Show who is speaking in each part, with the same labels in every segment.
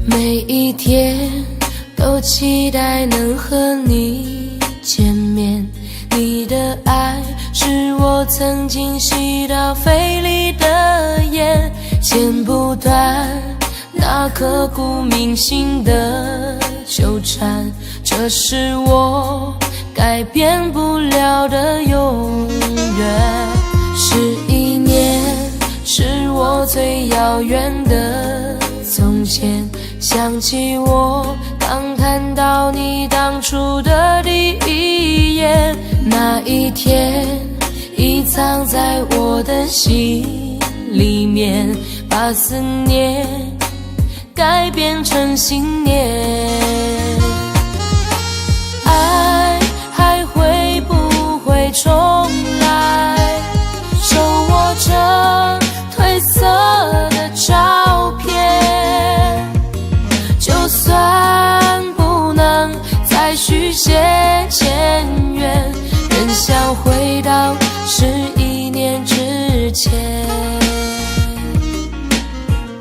Speaker 1: 每一天都期待能和你见面，你的爱是我曾经吸到肺里的烟，剪不断那刻骨铭心的纠缠，这是我改变不了的永远。11年是我最遥远的从前，想起我刚看到你当初的第一眼，那一天已藏在我的心里面，把思念改变成信念。爱还会不会重来？手握着褪色的照片，就算不能再续写前缘，仍想回到11年之前。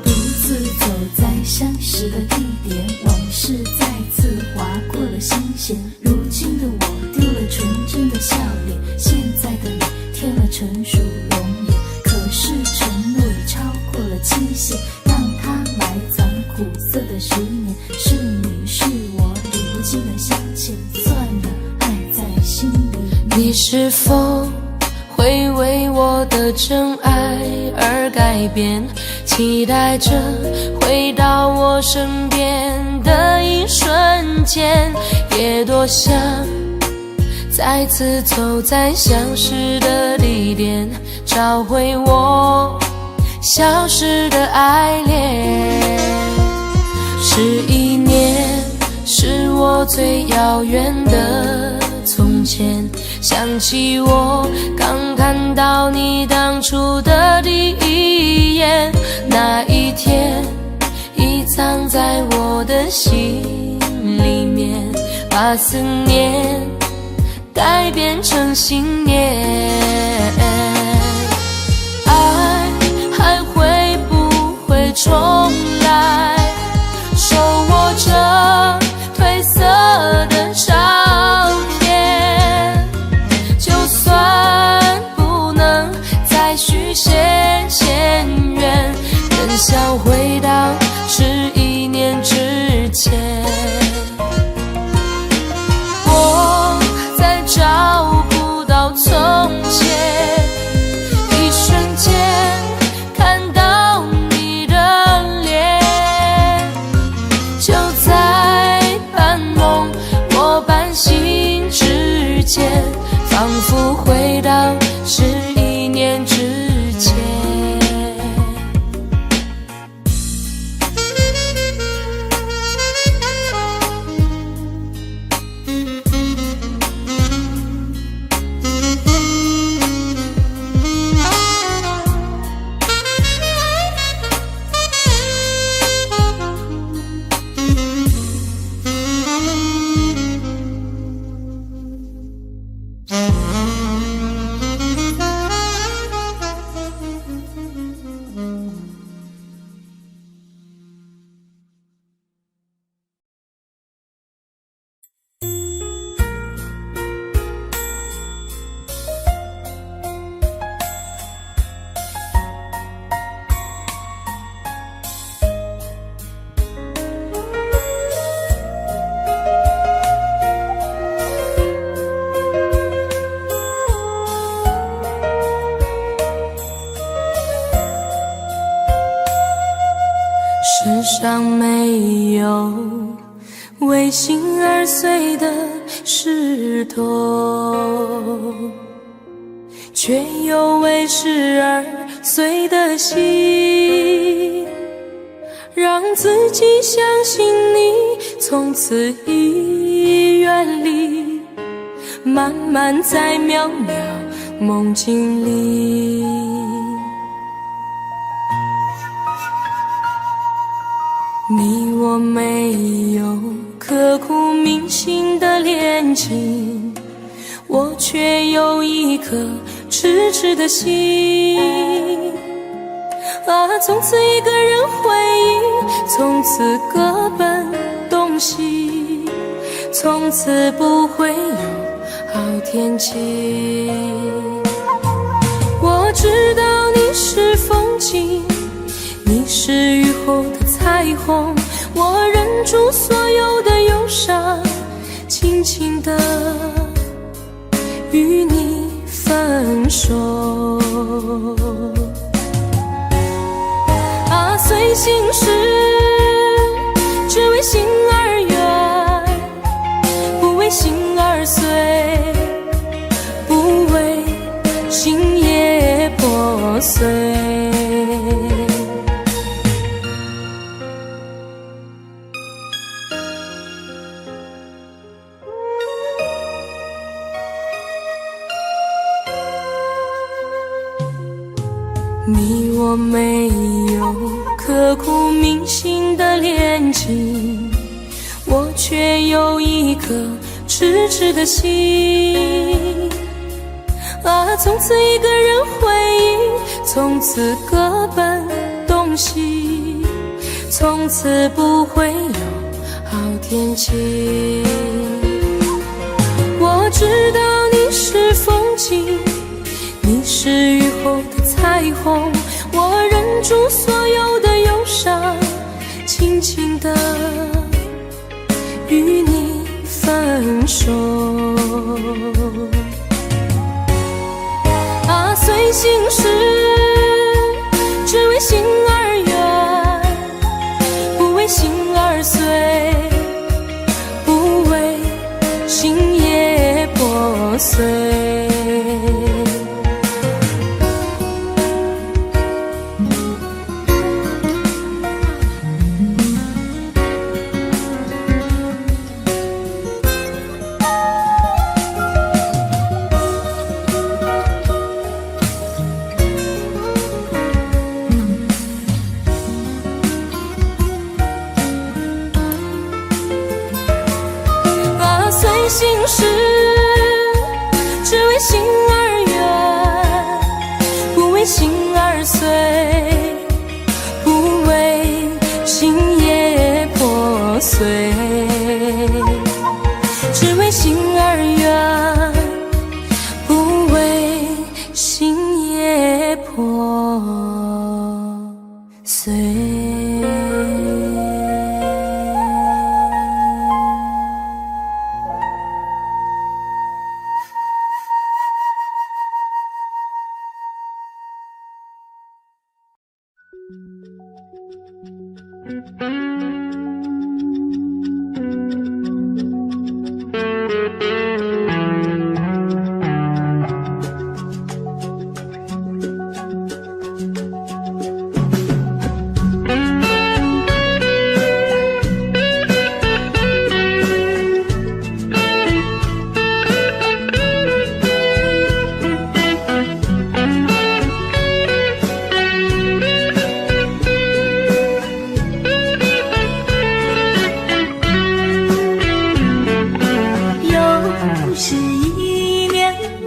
Speaker 2: 独自走在相识的地点，往事再次划过了心弦。如今的我丢了纯真的笑脸，现在的你添了成熟容颜。可是承诺已超过了期限，让它埋藏苦涩的10年。是你是我理不尽的相欠，算了，爱在心里面。
Speaker 1: 你是否会为我的真爱而改变？期待着回到我身边的一瞬间，也多想再次走在相识的地点，找回我消失的爱恋。11年是我最遥远的从前，想起我刚看到你当初的第一眼，那一天已藏在我的心里面，把思念改变成信念。爱还会不会重来？手握着褪色的照片，就算不能再续写前缘，仍想回到11年之前。我在找不到从前，一瞬间看到你的脸，就在半梦或半醒之间，仿佛回到11年之前。世上没有为心而碎的石头，却有为事而碎的心。让自己相信你从此已远离，慢慢在渺渺梦境里。你我没有刻骨铭心的恋情，我却有一颗痴痴的心。从此一个人回忆，从此各奔东西，从此不会有好天气。我知道你是风景，你是雨后的彩虹，我忍住所有的忧伤，轻轻地与你分手。随心事，只为心而远，不为心而碎，不为心也破碎。你我没有刻骨铭心的恋情，我却有一颗痴痴的心。从此一个人回忆，从此各奔东西，从此不会有好天气。我知道你是风景，你是雨后的彩虹，我忍住所有的忧伤，轻轻地与你分手。随心事，只为心而远，不为心而碎，不为心也破碎。心事，只为心而远，不为心而碎，不为心也破碎。只为心而远，不为心也破碎。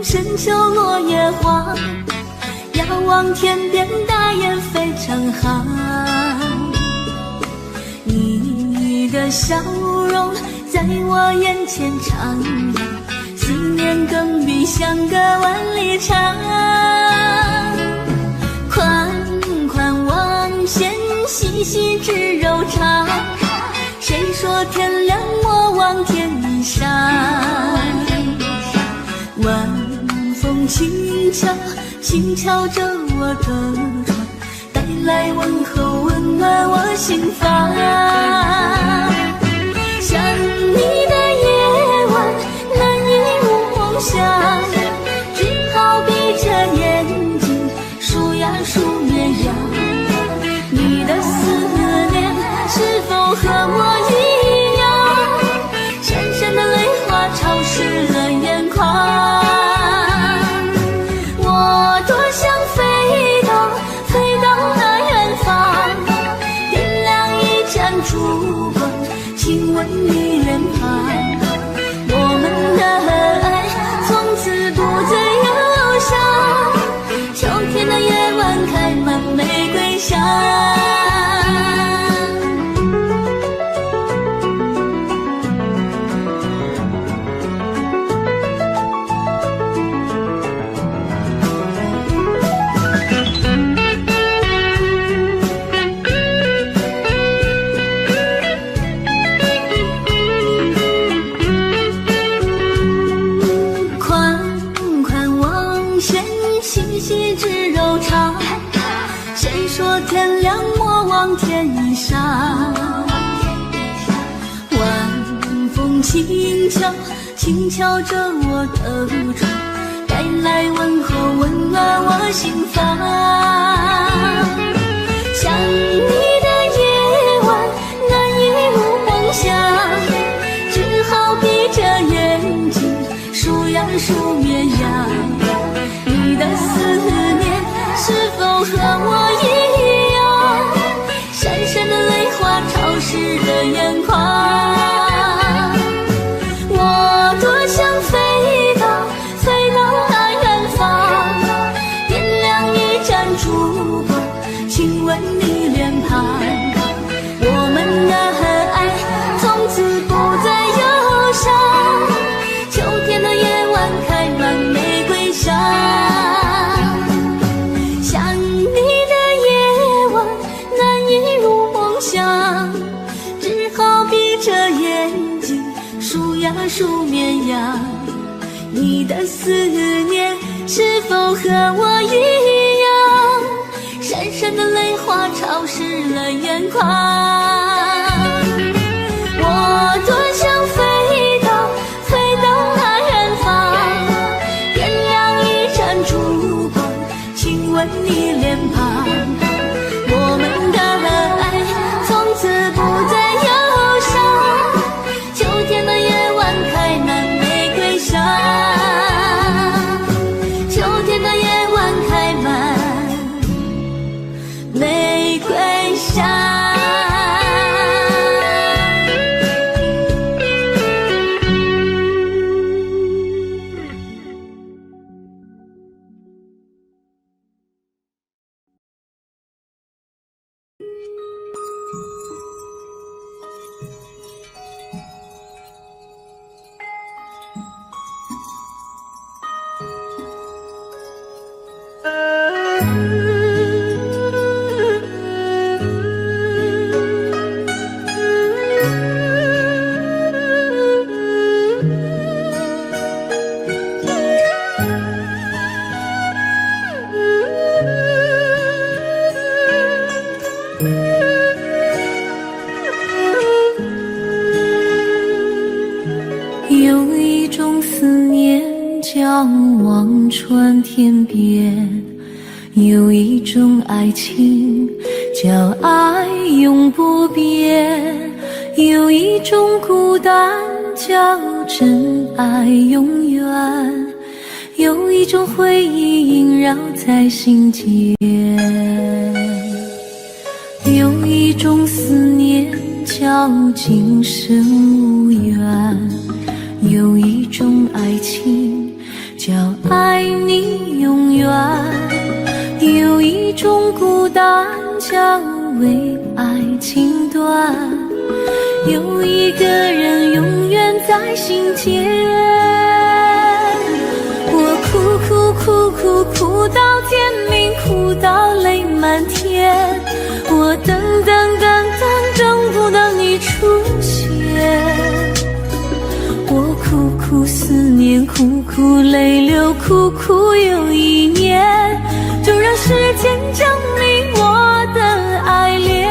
Speaker 2: 深秋落叶黄，遥望天边大雁飞成行。你的笑容在我眼前徜徉，思念更比相隔万里长。宽宽望线，细细织柔肠，谁说天亮莫忘天上？晚风轻敲，轻敲着我的窗，带来问候，温暖我心房。想你的夜晚，难以梦想，只好闭着眼睛数呀数绵羊。你的思念是否和我一样？闪闪的泪花潮湿了眼眶。你脸庞，我们的爱从此不再忧伤。秋天的夜晚开满玫瑰香。天亮莫忘天上，晚风轻敲轻敲着我的窗，带来问候温暖我心房。想你的夜晚难以入梦乡，只好闭着眼睛数呀数绵羊。你的思念是否和我一样，闪闪的泪花潮湿了眼眶。我多想飞到那远方，点亮一盏烛光，亲吻你脸庞。我们的爱从此不再忧伤，秋天的夜晚开满玫瑰香。数绵羊，你的思念是否和我一样，闪闪的泪花潮湿了眼眶。我多想飞到那远方，点亮一盏烛光，亲吻你脸庞。我们的爱从此不再忧伤，秋天的夜晚开满玫瑰香，秋天的夜晚开满玫瑰香。
Speaker 1: 有一种思念叫望穿天边，有一种爱情叫爱永不变，有一种孤单叫真爱永远，有一种回忆萦绕在心间，有一种思念叫今生无缘，有一种爱情叫爱你永远，有一种孤单叫为爱情断，有一个人永远在心间。我哭到天明，哭到泪满天，我等等不到你出现。我苦思念，苦泪流，苦又一年，就让时间证明我的爱恋。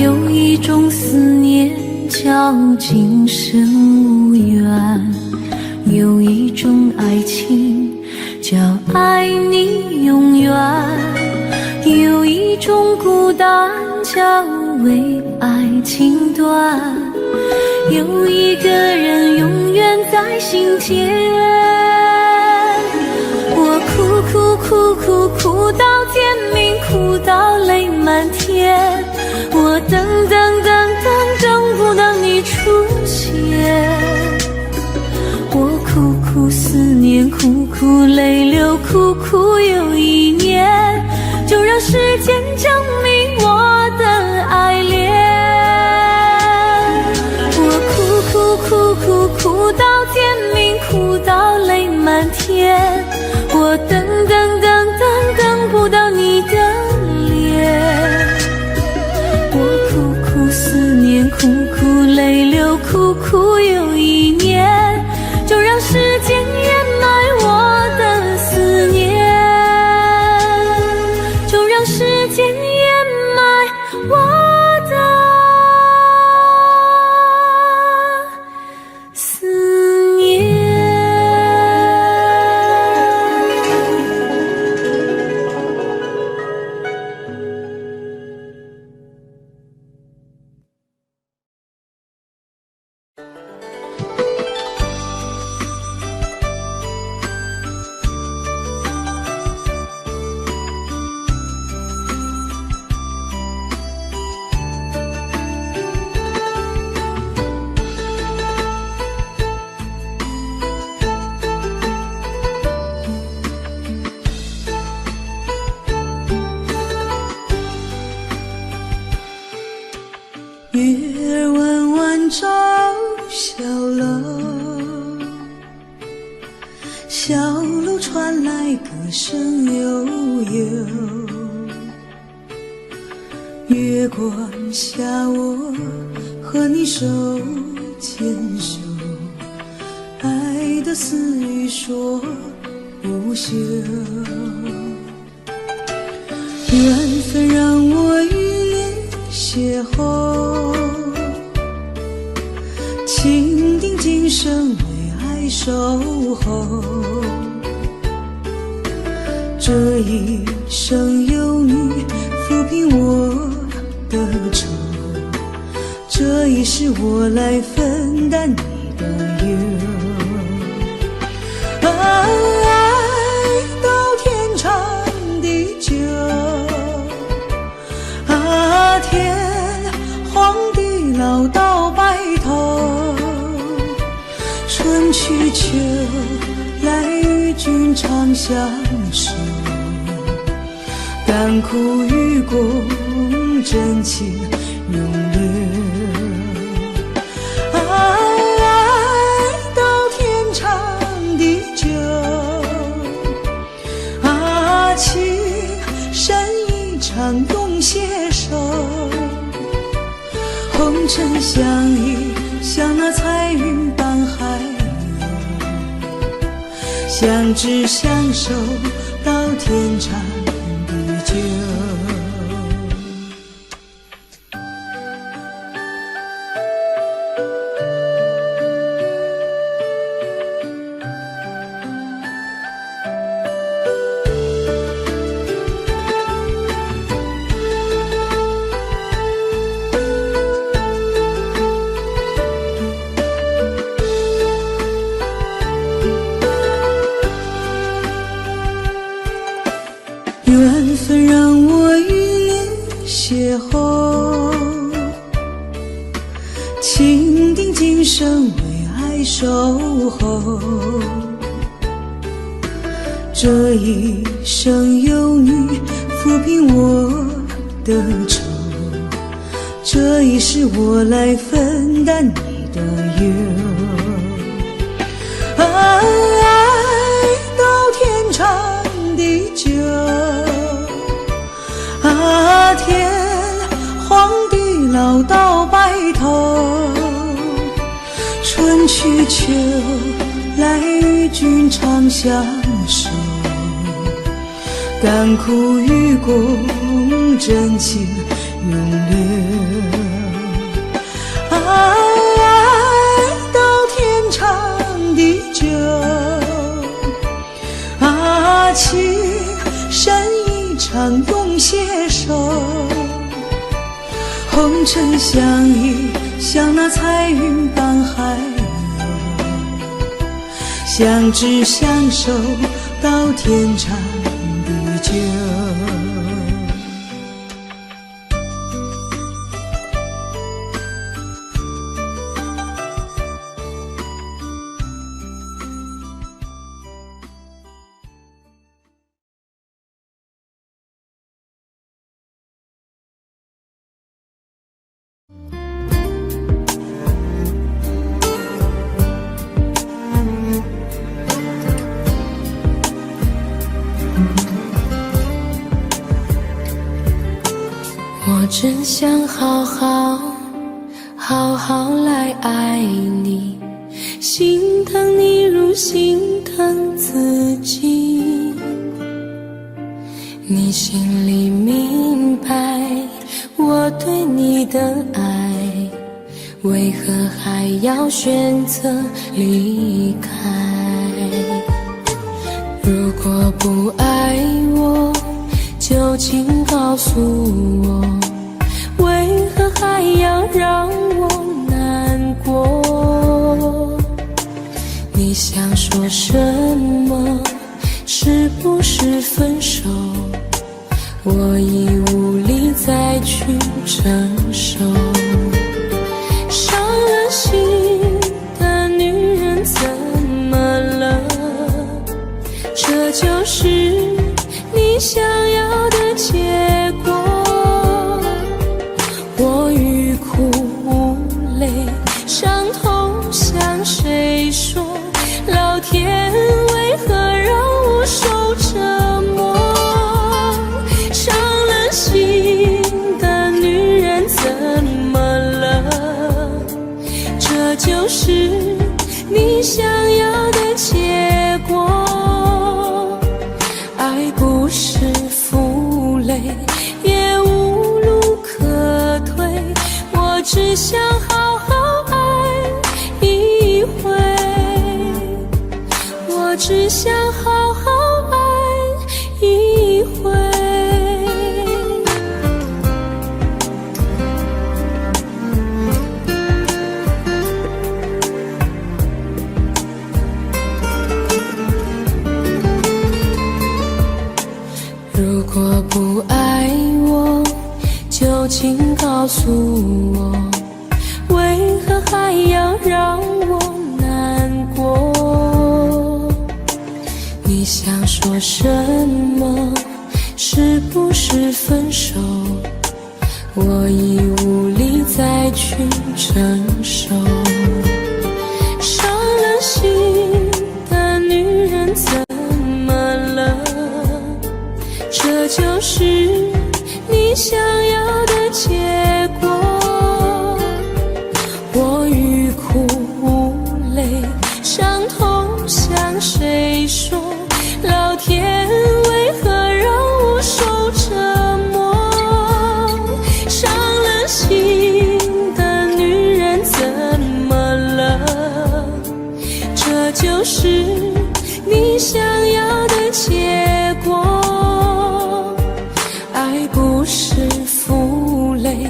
Speaker 1: 有一种思念叫今生无缘，有一种
Speaker 2: 爱情，叫爱你永远。有一种孤单叫为爱情短，有一个人永远在心间。我哭到天明，哭到泪满天，我等不到你出现。我苦思念，苦泪流，苦又一年，就让时间证明我的爱恋。我哭到天明，哭到泪满天，我等不到你的脸。我苦思念，苦泪流，苦又一年，就让时间掩埋我的思念，就让时间掩埋我的思念。
Speaker 3: 月儿弯弯照小楼，小楼传来歌声悠悠。月光下，我和你手牵手，爱的私语说不休。缘分让我与你邂逅，情定今生为爱守候。这一生有你抚平我的愁，这一世我来分担你的忧。爱到天长地久，天荒地老到白头，春去秋来与君长相守，甘苦与共，真情永留。爱到天长地久，情深一场永携手，红尘相依，像那彩云般海流，相知相守到天长地久。缘分让我与你邂逅，情定今生为爱守候。这一生有你抚平我的愁，这一世我来分担你的忧。爱到天长地久，天荒地老到白头，春去秋来与君长相守，甘苦与共，真情永留。爱到天长地久，情深一场永携手，红尘相依，像那彩云伴海流，相知相守到天长地久。
Speaker 1: 我真想好好来爱你，心疼你如心疼自己。你心里明白我对你的爱，为何还要选择离开？如果不爱我，就请告诉我，为何还要让我难过？你想说什么？是不是分手？我已无力再去承受。伤了心的女人怎么了？这就是你想要的结果。我欲哭无泪，伤痛向谁说？老天为何让我受折磨？伤了心的女人怎么了？这就是你想要的结果。爱不是负累，也无路可退，我只想好好爱一回，我只想好好爱一回。如果不爱我，就请告诉我，为何还要让我难过？你想说什么？是不是分手？我已无力再去承受。伤了心的女人怎么了？这就是你想要的结果。我欲哭无泪，伤痛向谁说？老天为何让我受折磨？伤了心的女人怎么了？这就是你想要的结果。爱不是负累，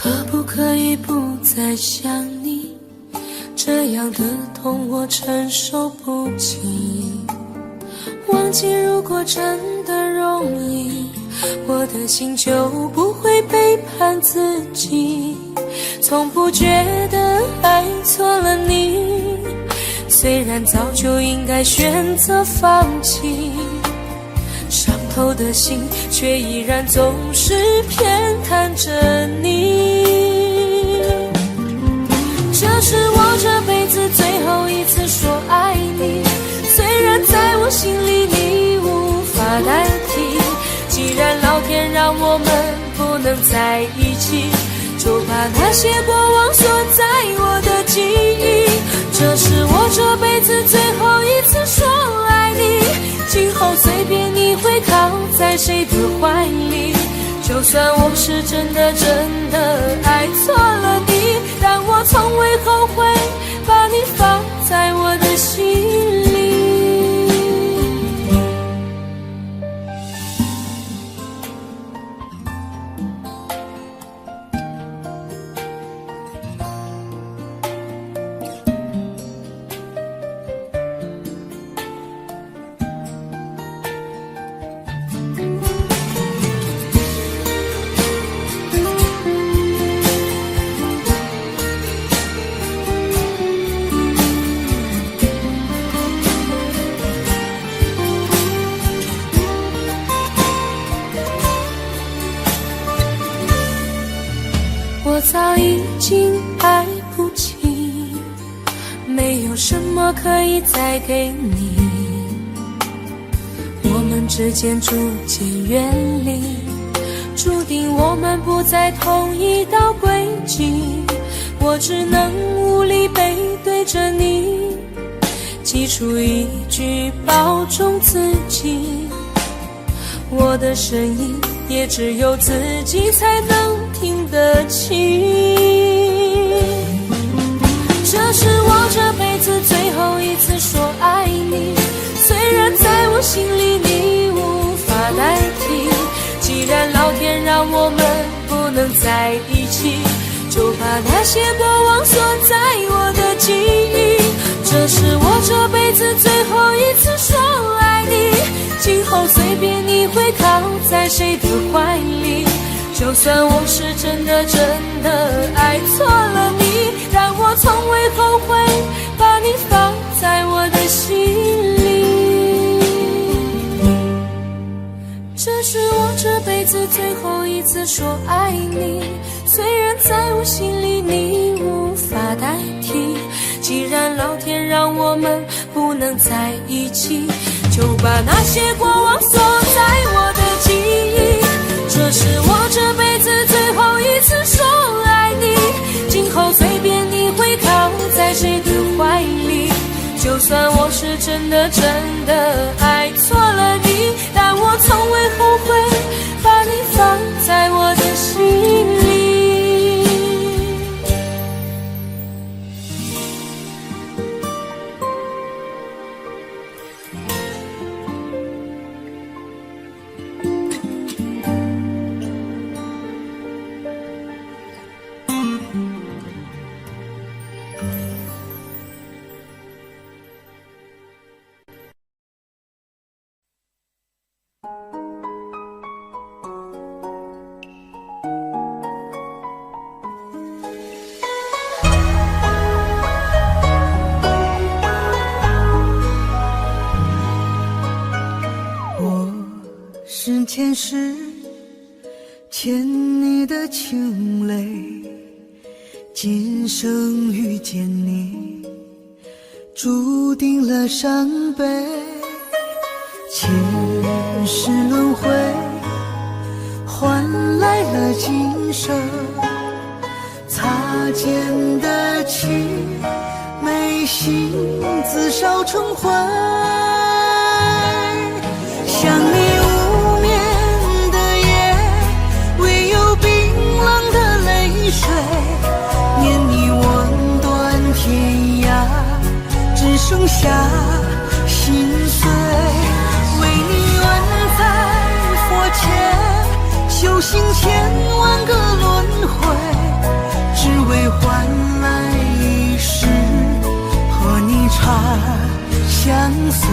Speaker 1: 可不可以不再想你？这样的痛我承受不起。忘记如果真的容易，我的心就不会背叛自己。从不觉得爱错了你，虽然早就应该选择放弃，伤透的心却依然总是偏袒着你。这是我这辈子最后一次说爱你，虽然在我心里你无法代替。既然老天让我们不能在一起，就把那些过往锁在我的记忆。这是我这辈子最后一次说爱你，今后随便你会靠在谁的怀里。就算我是真的爱错了你，但我从未后悔把你放在我的心里。我早已经爱不起，没有什么可以再给你。我们之间逐渐远离，注定我们不在同一道轨迹。我只能无力背对着你，挤出一句保重自己。我的声音也只有自己才能听得清。这是我这辈子最后一次说爱你，虽然在我心里你无法代替。既然老天让我们不能在一起，就把那些过往锁在我的记忆。这是我这辈子最后一次说爱你，今后随便你会靠在谁的怀里。就算我是真的爱错了你，但我从未后悔把你放在我的心里。这是我这辈子最后一次说爱你，虽然在我心里你无法代替。既然老天让我们不能在一起，就把那些过往锁在我的记忆。这是我这辈子最后一次说爱你，今后随便你会靠在谁的怀里。就算我是真的爱错了你，但我从未后悔把你放在我的心里。
Speaker 3: 是前世欠你的情泪，今生遇见你，注定了伤悲。前世轮回，换来了今生擦肩的情，眉心自烧成灰。想你无眠的夜，唯有冰冷的泪水，念你望断天涯，只剩下心碎。为你愿在佛前修行千万个轮回，相随。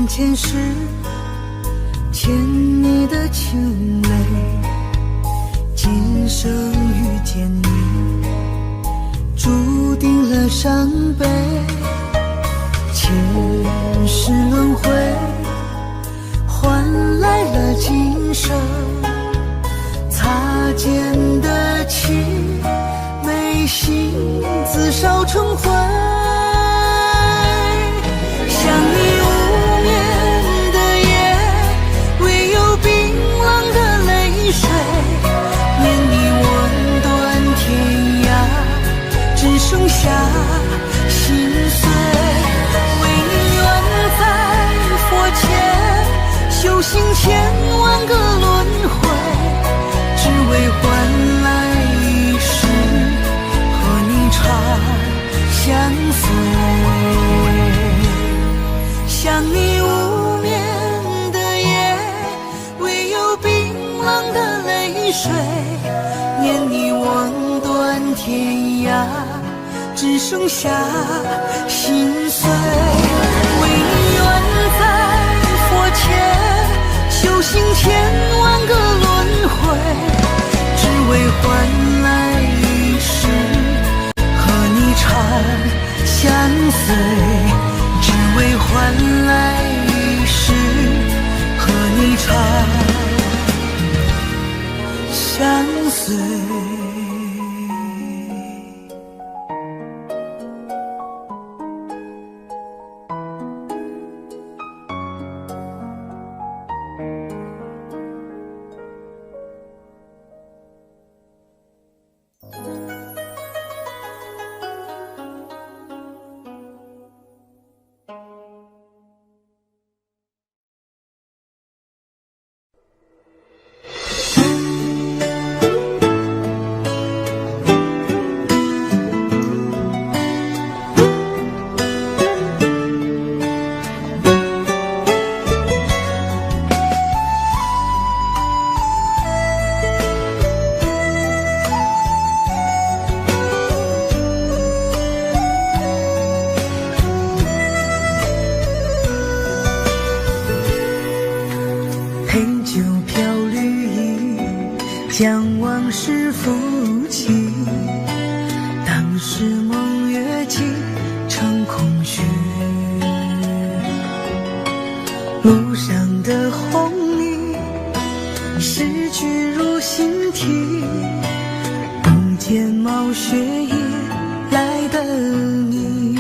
Speaker 3: 前世欠你的情泪，今生遇见你，注定了伤悲。前世轮回，换来了今生擦肩的情，眉心自烧成灰。想你无眠的夜，唯有冰冷的泪水，念你吻断天涯，只剩下心碎。为你愿在佛前修行千万个轮回，只为换来一世和你长相随。想你无眠的夜，唯有冰冷的泪水，念你吻断天涯，只剩下心碎。为你愿在佛前修行千万个轮回，只为换来一世和你长相随，只为换来一世和你长相随。将往事浮起，当时梦越尽成空虚，路上的红泥逝去如新啼，不见冒雪夜来的你，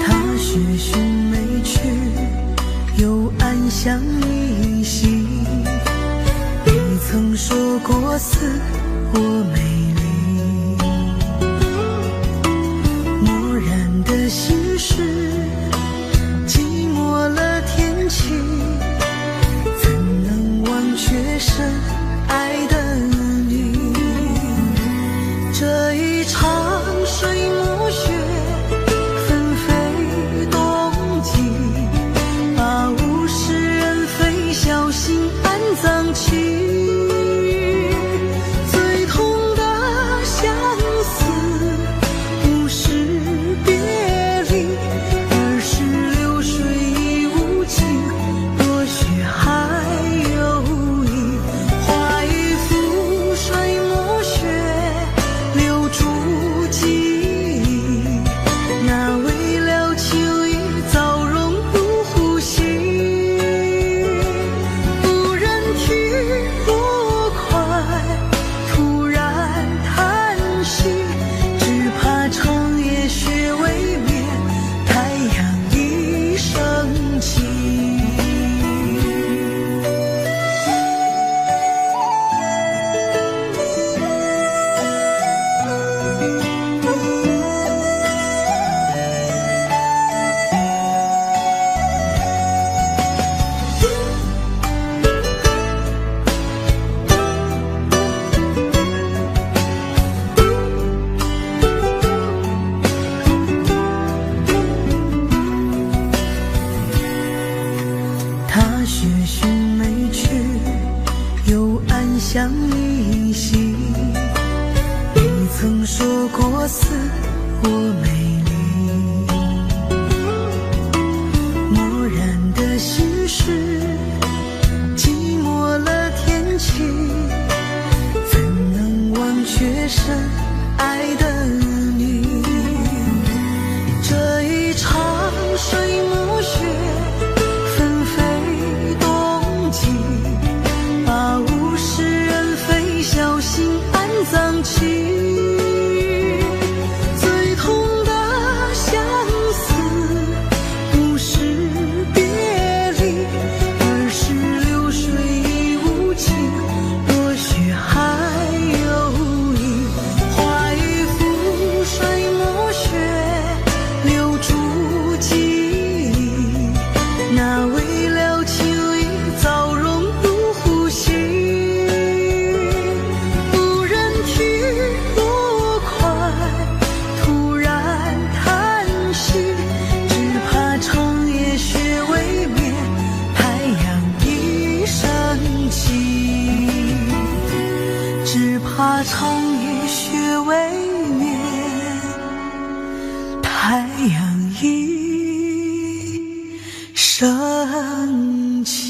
Speaker 3: 他学寻没去，又暗香依稀，曾说过似我美丽，漠然的心事，寂寞了天气，怎能忘却深爱的你？这一场水墨雪纷飞冬季，把物是人非小心安葬起。最痛的雪寻没去，又暗香依稀。你曾说过似我美丽，漠然的心事，寂寞了天气，怎能忘却深爱的你？这一场水暮雪，纷飞冬季，把物是人非小心安葬起。最痛的相思，不是别离，而是流水已无情，落雪还有意。画一幅水暮雪，留住记忆，那未了情意早融入呼吸。无人替落款，突然叹息，只怕长夜雪未眠，太阳已升起。只怕长夜雪未眠，太阳已升起。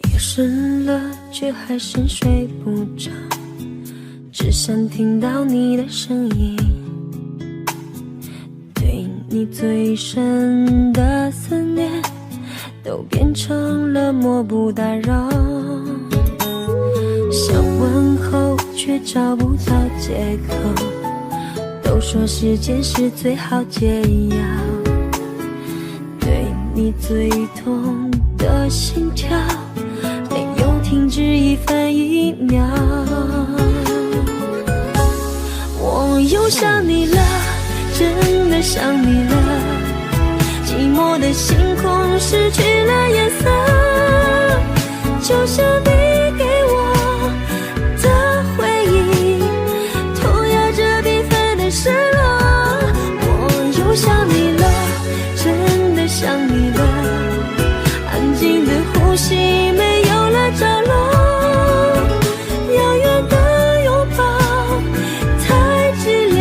Speaker 1: 夜深了，却还是睡不着，只想听到你的声音。对你最深的思念，都变成了漠不打扰。想问候，却找不到借口。都说时间是最好解药，对你最痛的心跳，没有停止一分一秒。我又想你了，真的想你了，寂寞的星空失去了颜色，就像你给我的回忆，涂鸦着缤纷的失落。我又想你了，真的想你了，安静的呼吸没有了着落，遥远的拥抱太寂寥，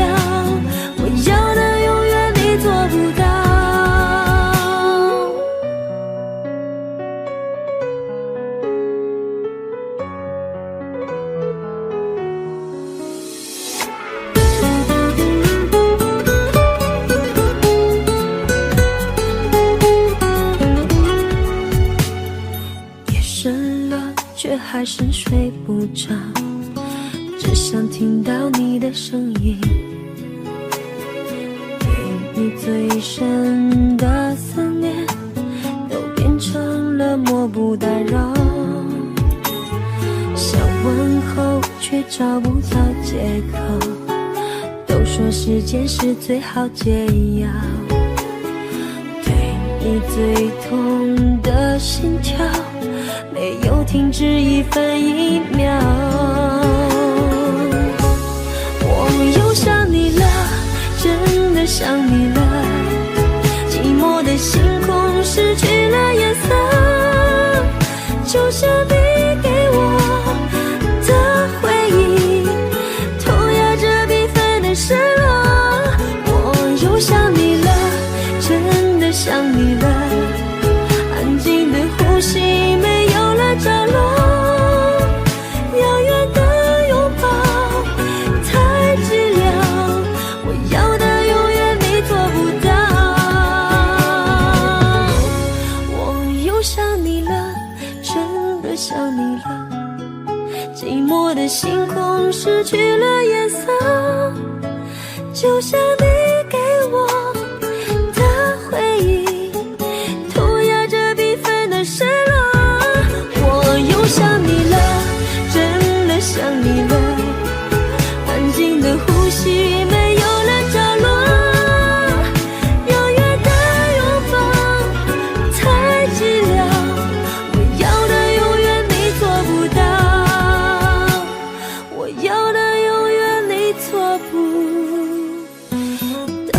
Speaker 1: 我要的永远你做不到。夜深了，却还是睡不着，只想听到你的声音。对你最深的思念，都变成了漠不打扰。想问候，却找不到借口。都说时间是最好解药，对你最痛的心跳，没有停止一分一秒。我又想你了，真的想你了，寂寞的星空失去了颜色，就像你给我的回忆，涂鸦着缤纷的失落。我又想你了，真的想你了，安静的呼吸没有了着落，遥远的拥抱太寂寥，我要的永远你做不寂寞的星空失去了颜色，就像你给我的回忆，涂鸦着缤纷的失落。我又想你了，真的想你了，安静的呼吸没有了着落，遥远的拥抱太寂寥，我要的永远你做不到，我要的永远你做不到。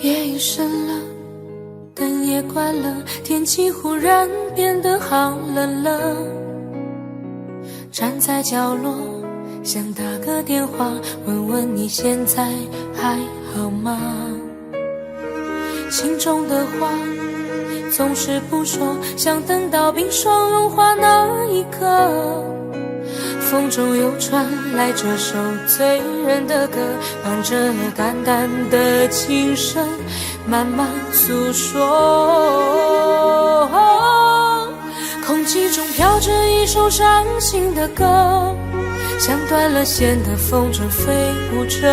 Speaker 1: 夜已深了，灯也关了，天气忽然变得好冷了。站在角落，想打个电话，问问你现在还好吗？心中的话总是不说，想等到冰霜融化那一刻。风中又传来这首醉人的歌，伴着淡淡的琴声，慢慢诉说。空气中飘着一首伤心的歌，像断了线的风筝飞舞着，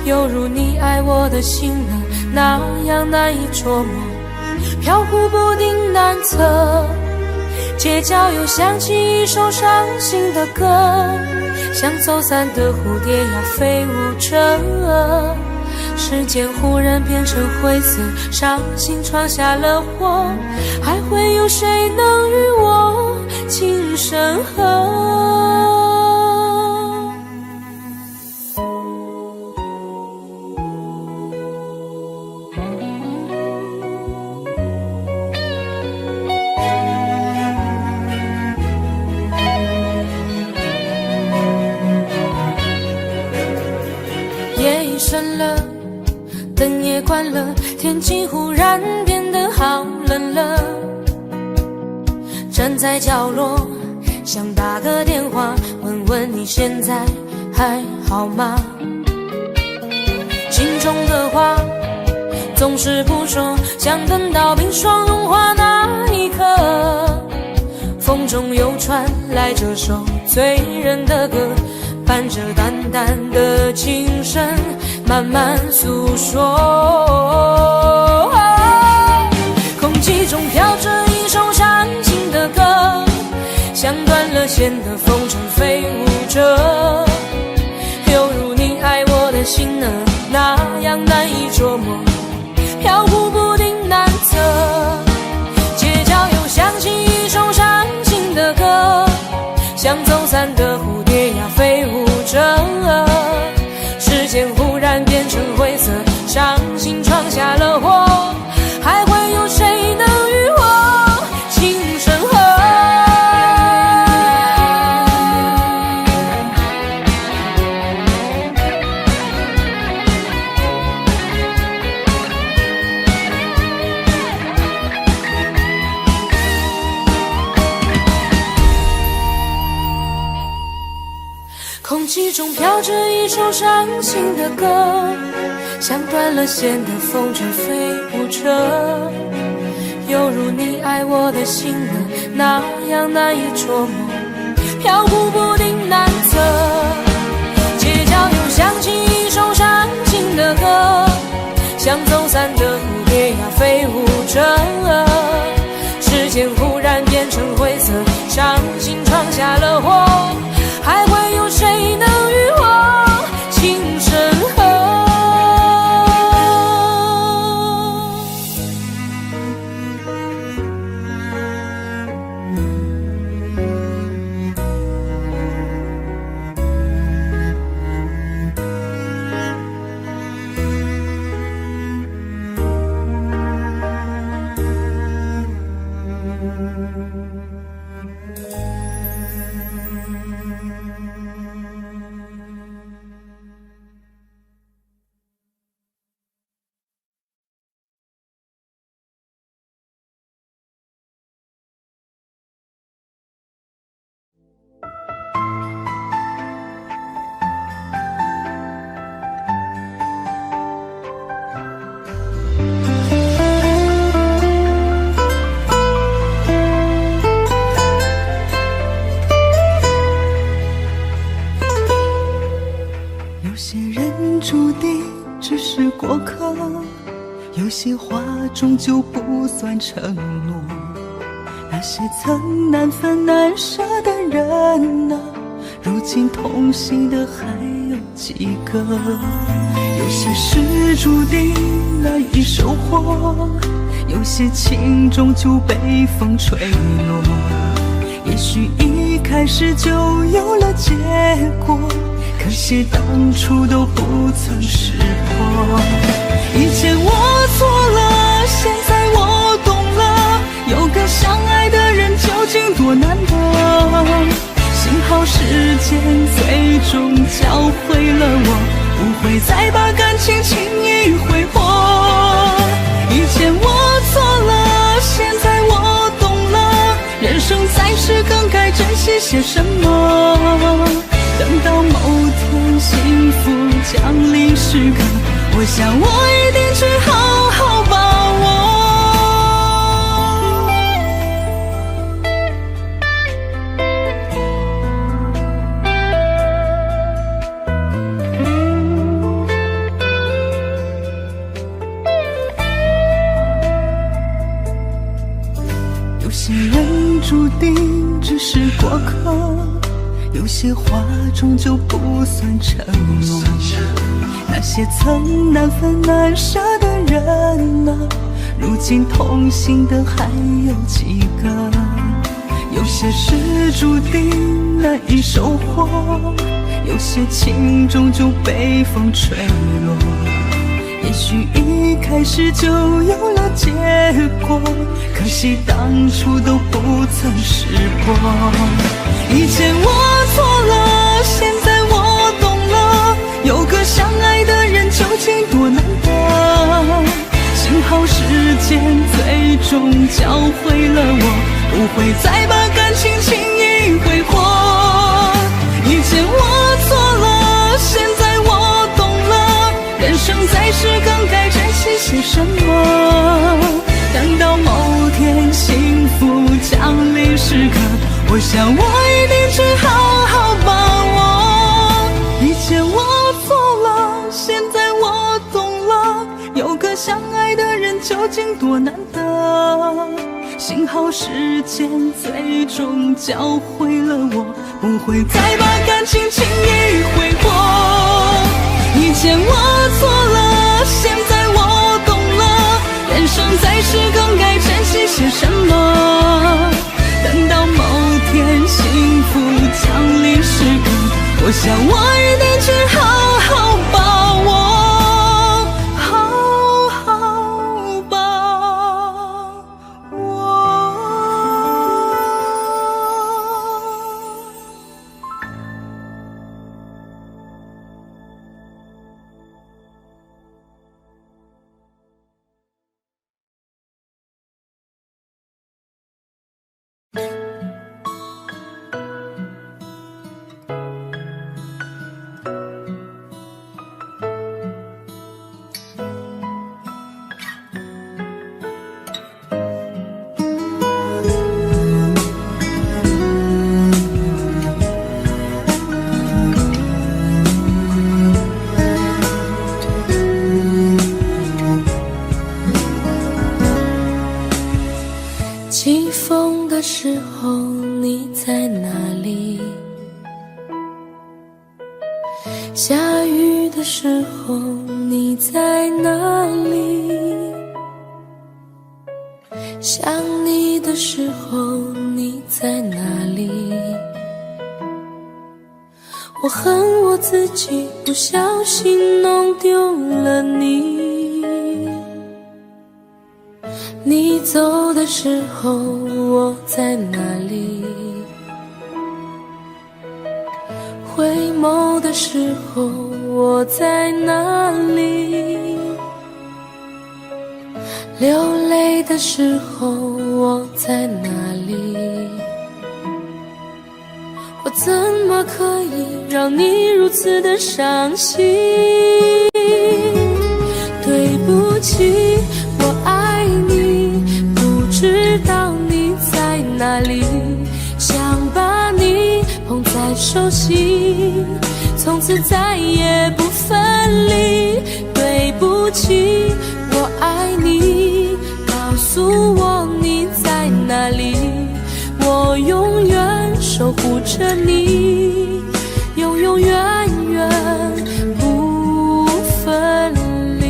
Speaker 1: 犹如你爱我的心呢，那样难以捉摸，飘忽不定难测。街角又响起一首伤心的歌，像走散的蝴蝶呀飞舞着，时间忽然变成灰色，伤心闯下了祸，还会有谁能与我情深合？深了，灯也关了，天气忽然变得好冷了。站在角落，想打个电话，问问你现在还好吗？心中的话总是不说，想等到冰霜融化那一刻。风中又传来这首醉人的歌，伴着淡淡的琴声，慢慢诉说。空气中飘着一首伤心的歌，像断了线的风筝飞舞着，犹如你爱我的心呢，那样难以捉摸，飘忽不定难测。街角又响起一首伤心的歌，像走散的蝴蝶呀飞舞着，时间忽然变成灰色，伤心闯下了祸，还会有谁能与我情深合？空气中飘着一首伤心的歌，像断了线的风筝飞舞着，犹如你爱我的心呢，那样难以捉摸，飘忽不定难测。街角又响起一首伤心的歌，像走散的蝴蝶呀飞舞着，时间忽然变成灰色，伤心闯下下了火，还会有谁能与我情深厚？
Speaker 3: 有些人注定只是过客，有些话终究不算承诺。那些曾难分难舍的人啊，如今同行的还有几个？有些事注定难以收获，有些情终究被风吹落。也许一开始就有了结果，可惜当初都不曾识破。以前我错了，现在我懂了，有个相爱的人究竟多难得。幸好时间最终教会了我，不会再把感情轻易挥霍。以前我错了，现在我懂了，人生在世更该珍惜些什么。等到某天幸福降临时刻，我想我一定去好好把握。有些人注定只是过客，有些话终究不算承诺。那些曾难分难舍的人啊，如今同行的还有几个？有些事注定难以收获，有些情终究被风吹落。也许一开始就有了结果，可惜当初都不曾识破。以前我错了，现在我懂了，有个相爱的人究竟多难得。幸好时间最终教会了我，不会再把感情轻易挥霍。以前我错了，现在我懂了，人生在世更该珍惜些什么。等到某天幸福降临时刻，我想我一定去好好把握。以前我错了，现在我懂了，有个相爱的人究竟多难得。幸好时间最终教会了我，不会再把感情轻易挥霍。以前我错了，现在我懂了，人生在世更该珍惜些什么。等到某天幸福降临时刻，我想我一定去好好把握，好好把握。
Speaker 1: 下雨的时候你在哪里？想你的时候你在哪里？我恨我自己不小心弄丢了你。你走的时候我在哪里？回眸的时候我在哪里？流泪的时候我在哪里？我怎么可以让你如此的伤心？对不起，我爱你，不知道你在哪里，想把你捧在手心，从此再也不分离。对不起，我爱你，告诉我你在哪里，我永远守护着你，永永远远不分离。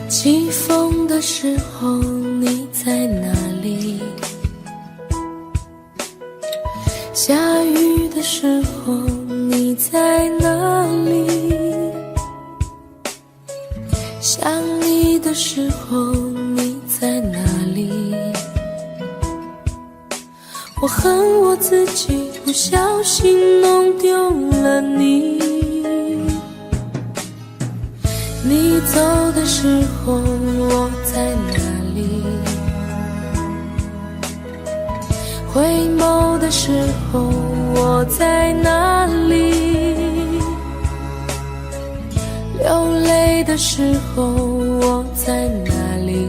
Speaker 1: 起风的时候你在哪里？下雨的时候你在哪里？想你的时候你在哪里？我恨我自己不小心弄丢了你。你走的时候我在哪里？回眸的时候我在哪里？流泪的时候我在哪里？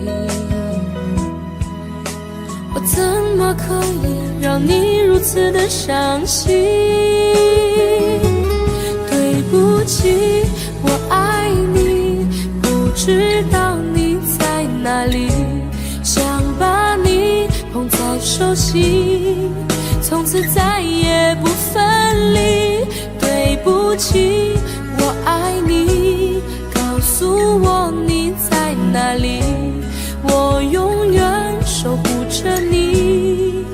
Speaker 1: 我怎么可以让你如此的伤心？对不起，我爱你，不知道你在哪里，想把你捧在手心，从此再也不分离。对不起，我爱你，告诉我你在哪里，我永远守护着你，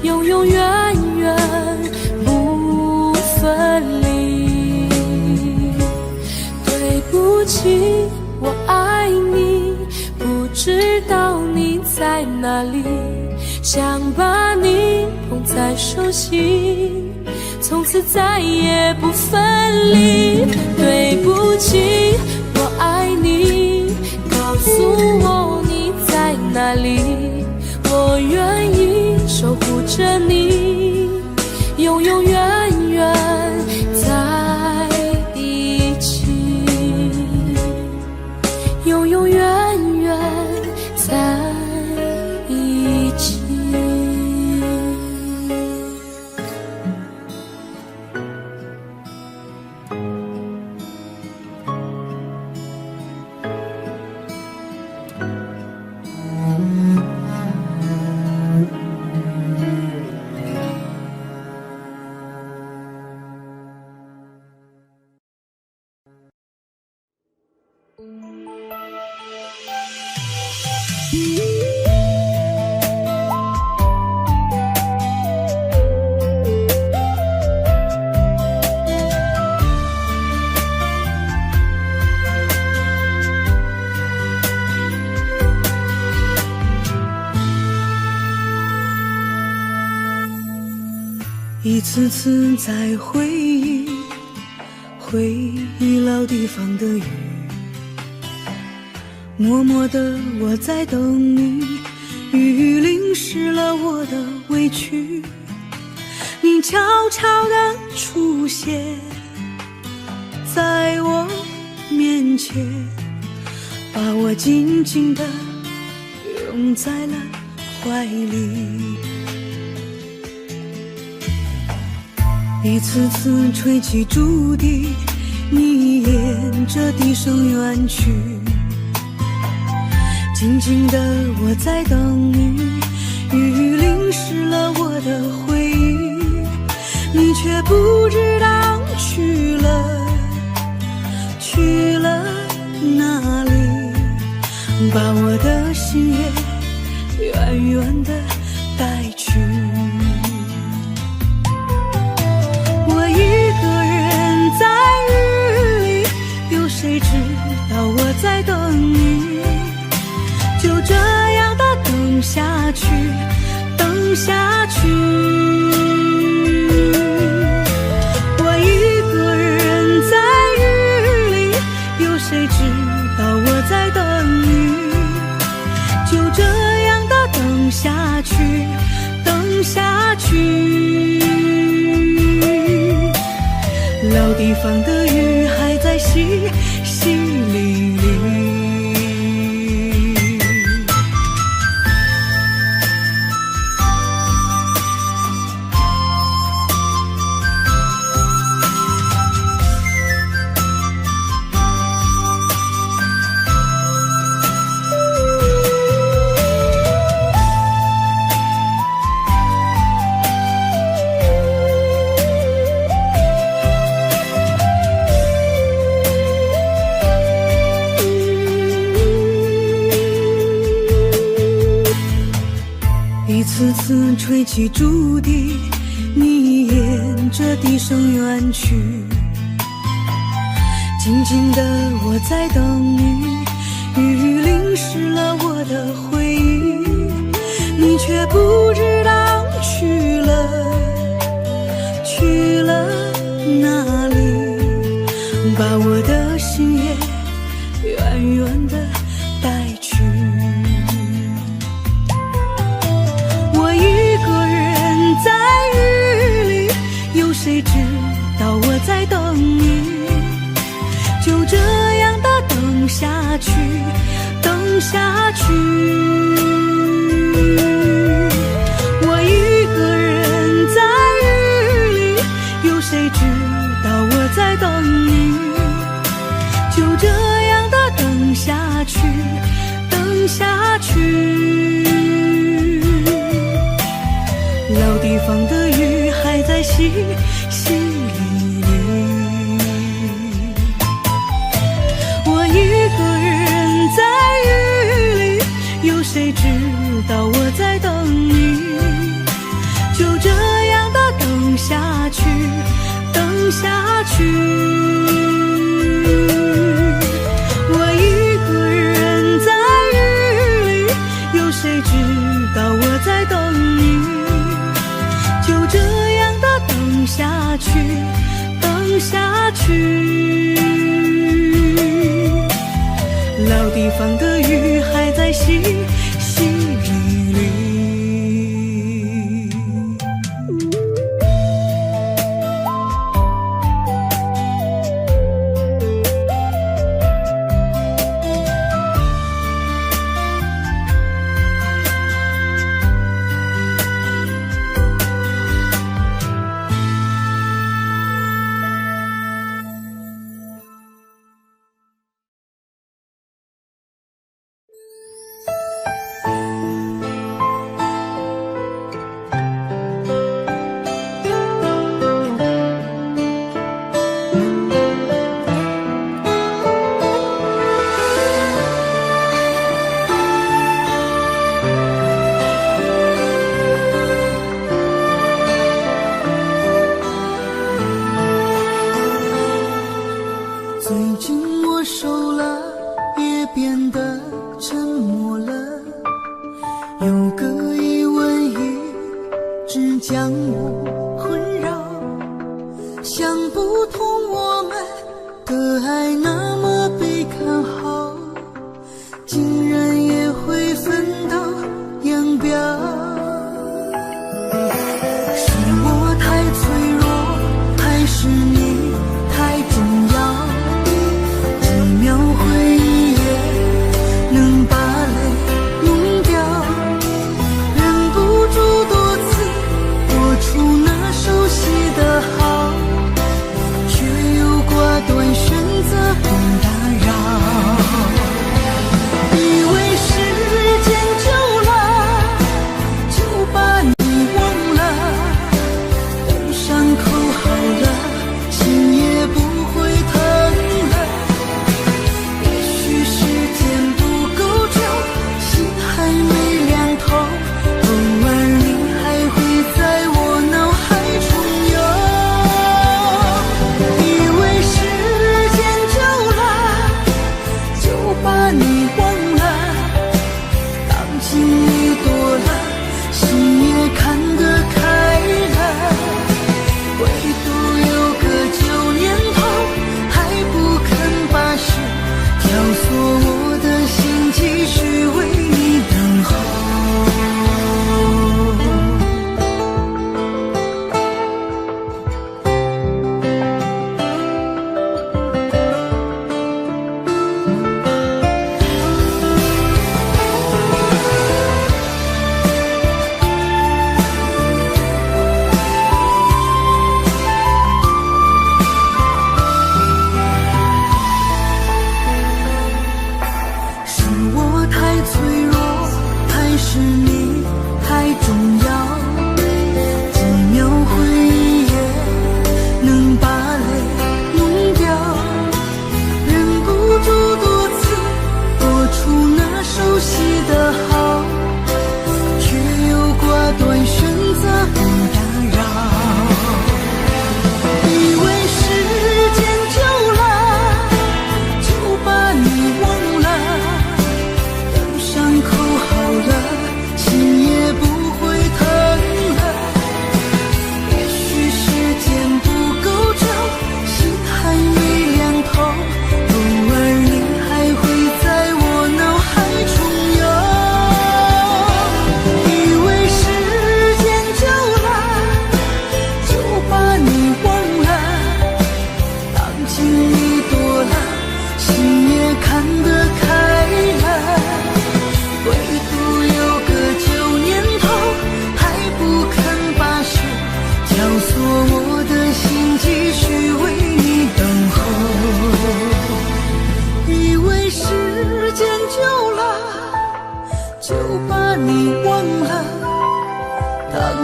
Speaker 1: 永永远远不分离。对不起，我爱你，不知道你在哪里，想把你捧在手心，从此再也不分离。对不起，我爱你，告诉我你在哪里，我愿意守护着你，永永远远在一起，永永远远在一起。
Speaker 3: 一次次在回忆老地方的雨，默默的我在等你，雨淋湿了我的委屈，你悄悄的出现，在我面前，把我紧紧地拥在了怀里，一次次吹起竹笛，你沿着笛声远去，静静的我在等你，雨淋湿了我的回忆，你却不知道去了哪里，把我的心也远远地带去。我一个人在雨里，有谁知道我在等你，就这样的等下去，等下去。我一个人在雨里，有谁知道我在等你，就这样的等下去，等下去。老地方的雨还在淅淅沥沥，一次次吹起竹笛，你沿着笛声远去，静静的我在等你，雨淋湿了我的回忆，你却不知道去了哪里，把我的心也远远地带去。在雨里，有谁知道我在等你，就这样的等下去，等下去。我一个人在雨里，有谁知道我在等你，就这样的等下去，等下去。老地方的雨还在淅淅沥沥，我一个人在雨里，有谁知道我在等你，就这样的等下去，等下去。我一个人在雨里，有谁知道我在等你，就这样的等下去，等下去。老地方的雨还在淅淅沥沥。将我困扰，想不通我们的爱那么被看好，竟然也会分道扬镳。是我太脆弱，还是你太重要？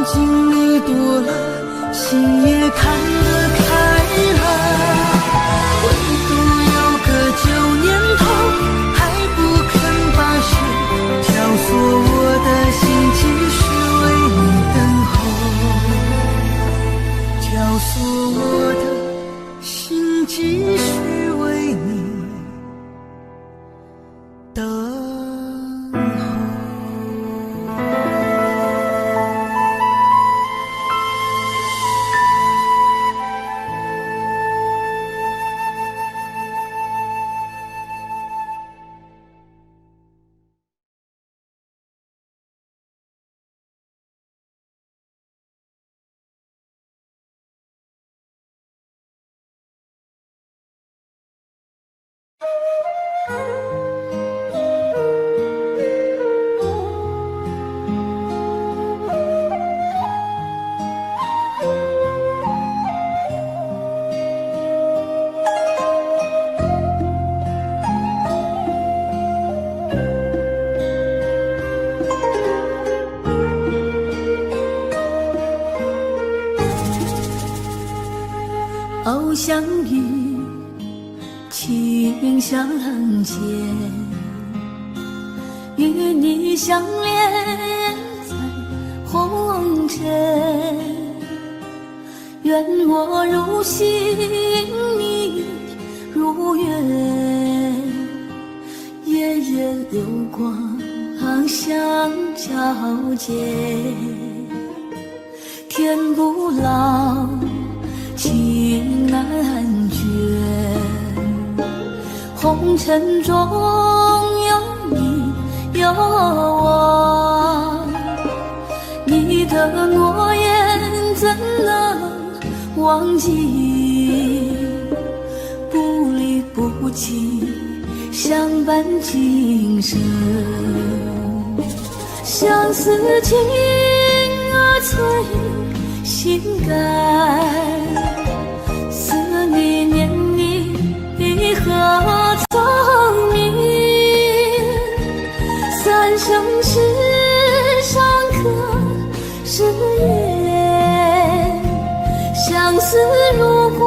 Speaker 3: 经历多了，心也看得开了。唯独有个旧念头还不肯罢休，教唆我的心继续为你等候，教唆我的心继续为你等候。
Speaker 2: 偶相遇，情相见，与你相恋在红尘。愿我如星，你如月，夜夜流光相交接。天不老，情难绝，红尘中有你有我，你的诺言怎能忘记？不离不弃，相伴今生，相思情催心肝，思你念你何曾明？三生石上刻誓言，相思如故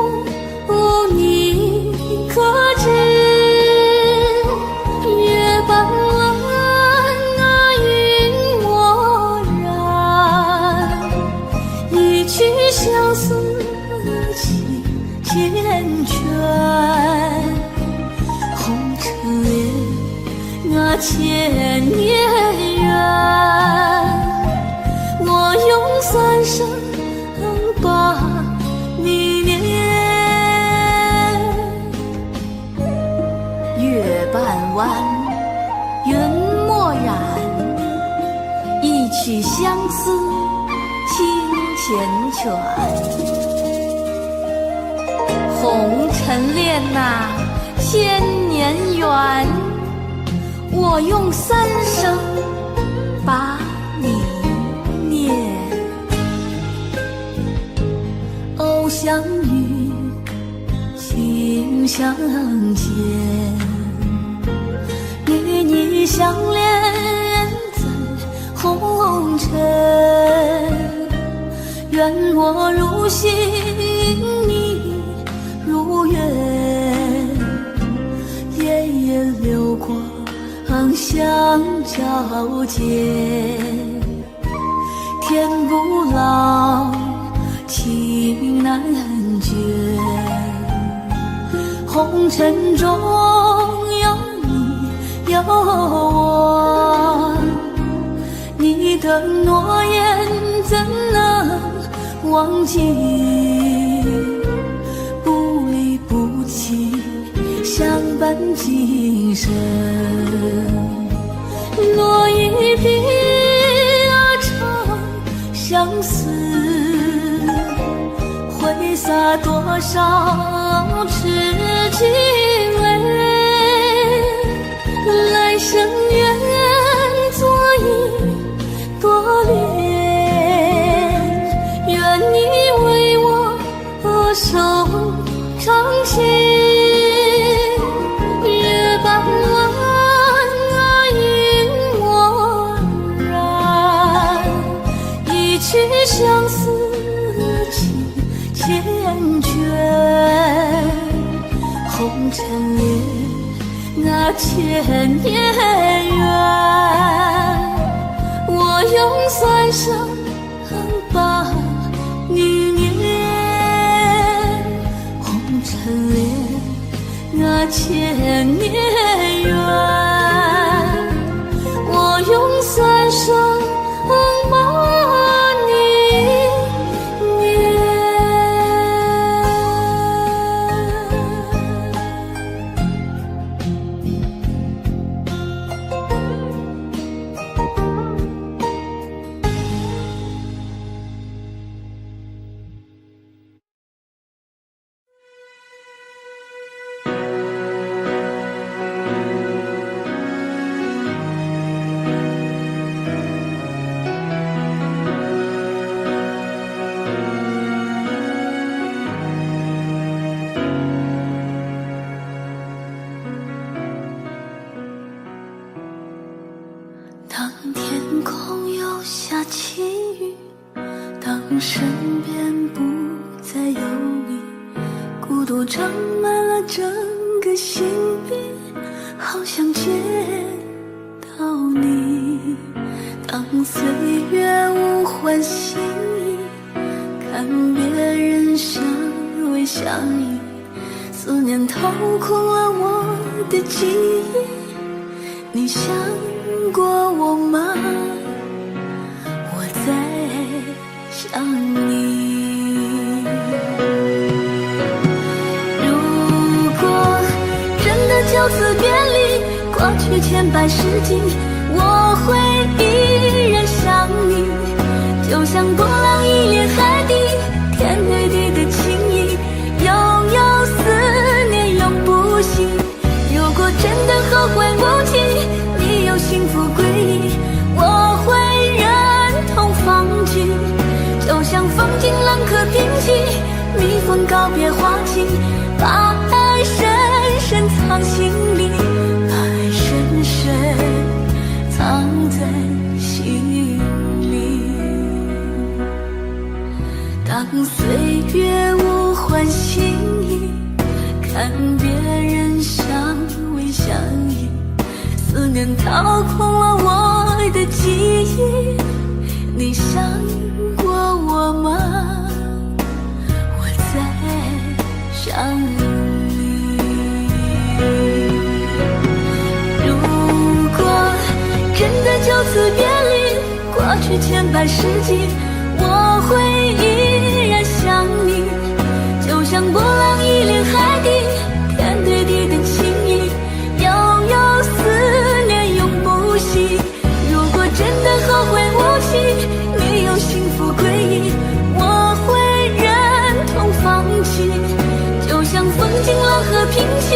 Speaker 2: 你可知？月半弯云默然，一曲相思情缱绻。红尘恋千年缘，我用三生把你念。月半弯，云默然，一曲相思情缱绻。红尘恋呐，千年缘，我用三生把你念。偶相遇，情相见，与你相恋在红尘。愿我如星，你如月，夜夜流光相交接。天不老，情难绝，红尘中有你有我，你的诺言怎能忘记？不离不弃，相伴今生。落一笔长相思，挥洒多少痴情泪。来生愿做一朵莲，愿你为我守长情。月半弯云默然，一曲情缱绻。红尘恋，那千年缘，我用算上把你念。红尘恋，那千年缘，我用算上把你念。当天空又下起雨，当身边不再有你，孤独长满了整个心里，好想见到你。当岁月无欢心意，看别人相偎相依，思念掏空了我的记忆。你想过我吗？我在想你。如果真的就此别离，过去千百世纪，我会依然想你。就像波浪一连海底，天对地的情谊，拥有思念永不息。如果真的后悔无期，你有幸福归依，我会忍痛放弃。就像风景冷可平息，蜜蜂告别花期，把爱深深藏心里，把爱深深藏在心里。当岁月无欢心意，看别人相偎相依，思念掏空了我的记忆。你想过我吗？我在想你。如果真的就此别离，过去千百世纪，我会依然想你。就像波浪一连海底，天对地的情谊，拥有思念永不息。如果真的后悔无期，你有幸福归依，我会忍痛放弃。就像风景冷和平息，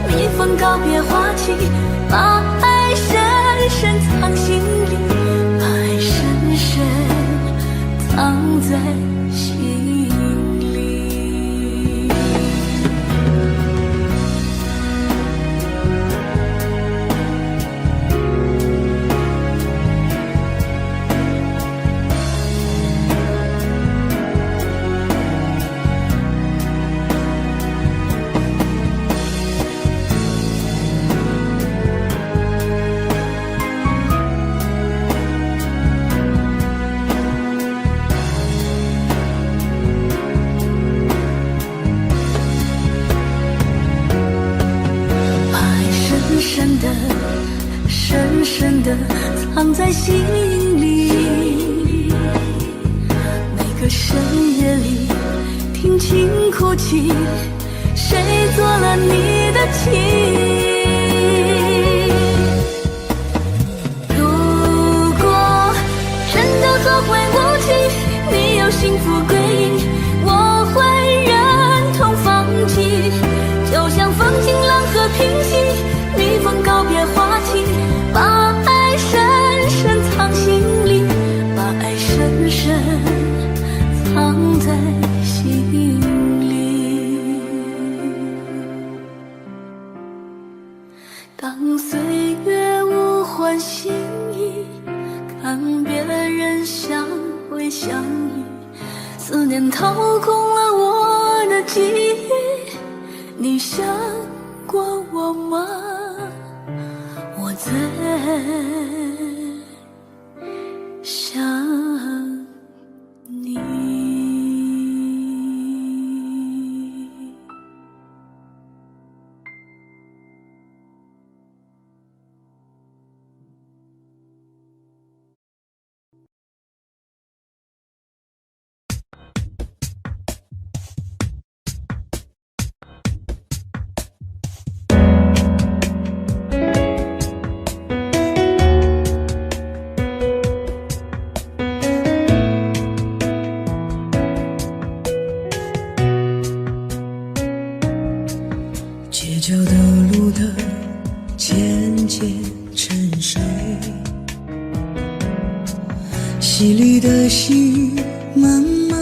Speaker 2: 蜜蜂告别花期，把爱深深藏心里，把爱深深藏在心里。深深地藏在心里，每个深夜里听情哭泣，谁做了你的情？如果真的后悔无期，你有幸福归依，我会忍痛放弃。就像风景冷和平息，蜜蜂告别花期，把爱深深藏心里，把爱深深藏在心里。当岁月无欢心意，看别人相偎相依，思念掏空了我的记忆，你想过我吗？我最想你。
Speaker 3: 街角的路灯渐渐沉睡，淅沥的细雨慢慢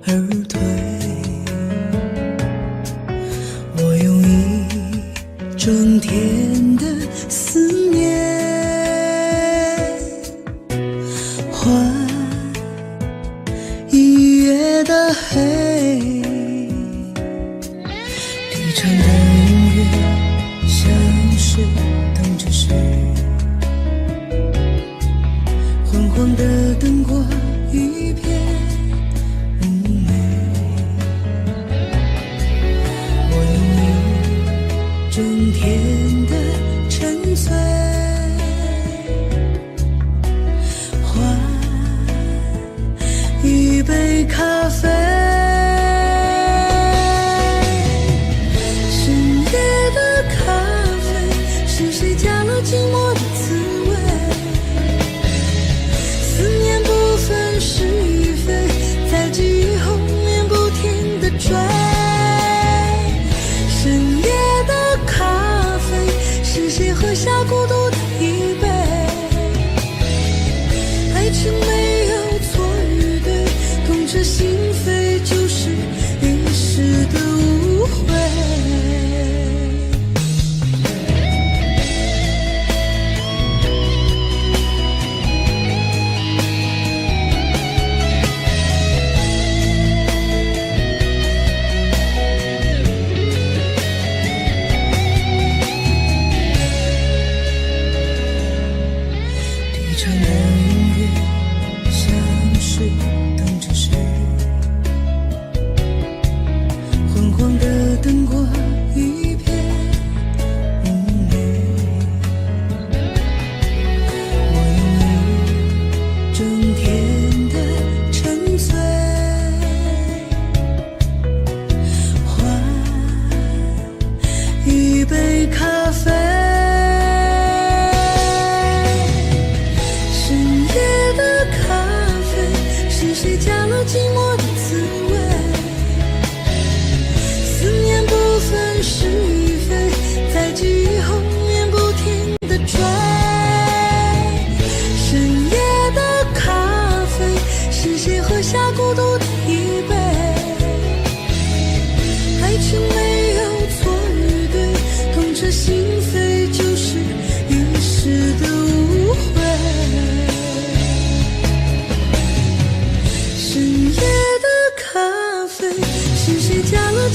Speaker 3: 而退。我用一整天的思念换一夜的黑。低沉的音乐像是等着谁，昏黄的灯光一片妩媚。我用一整天的沉醉换一杯咖啡。寂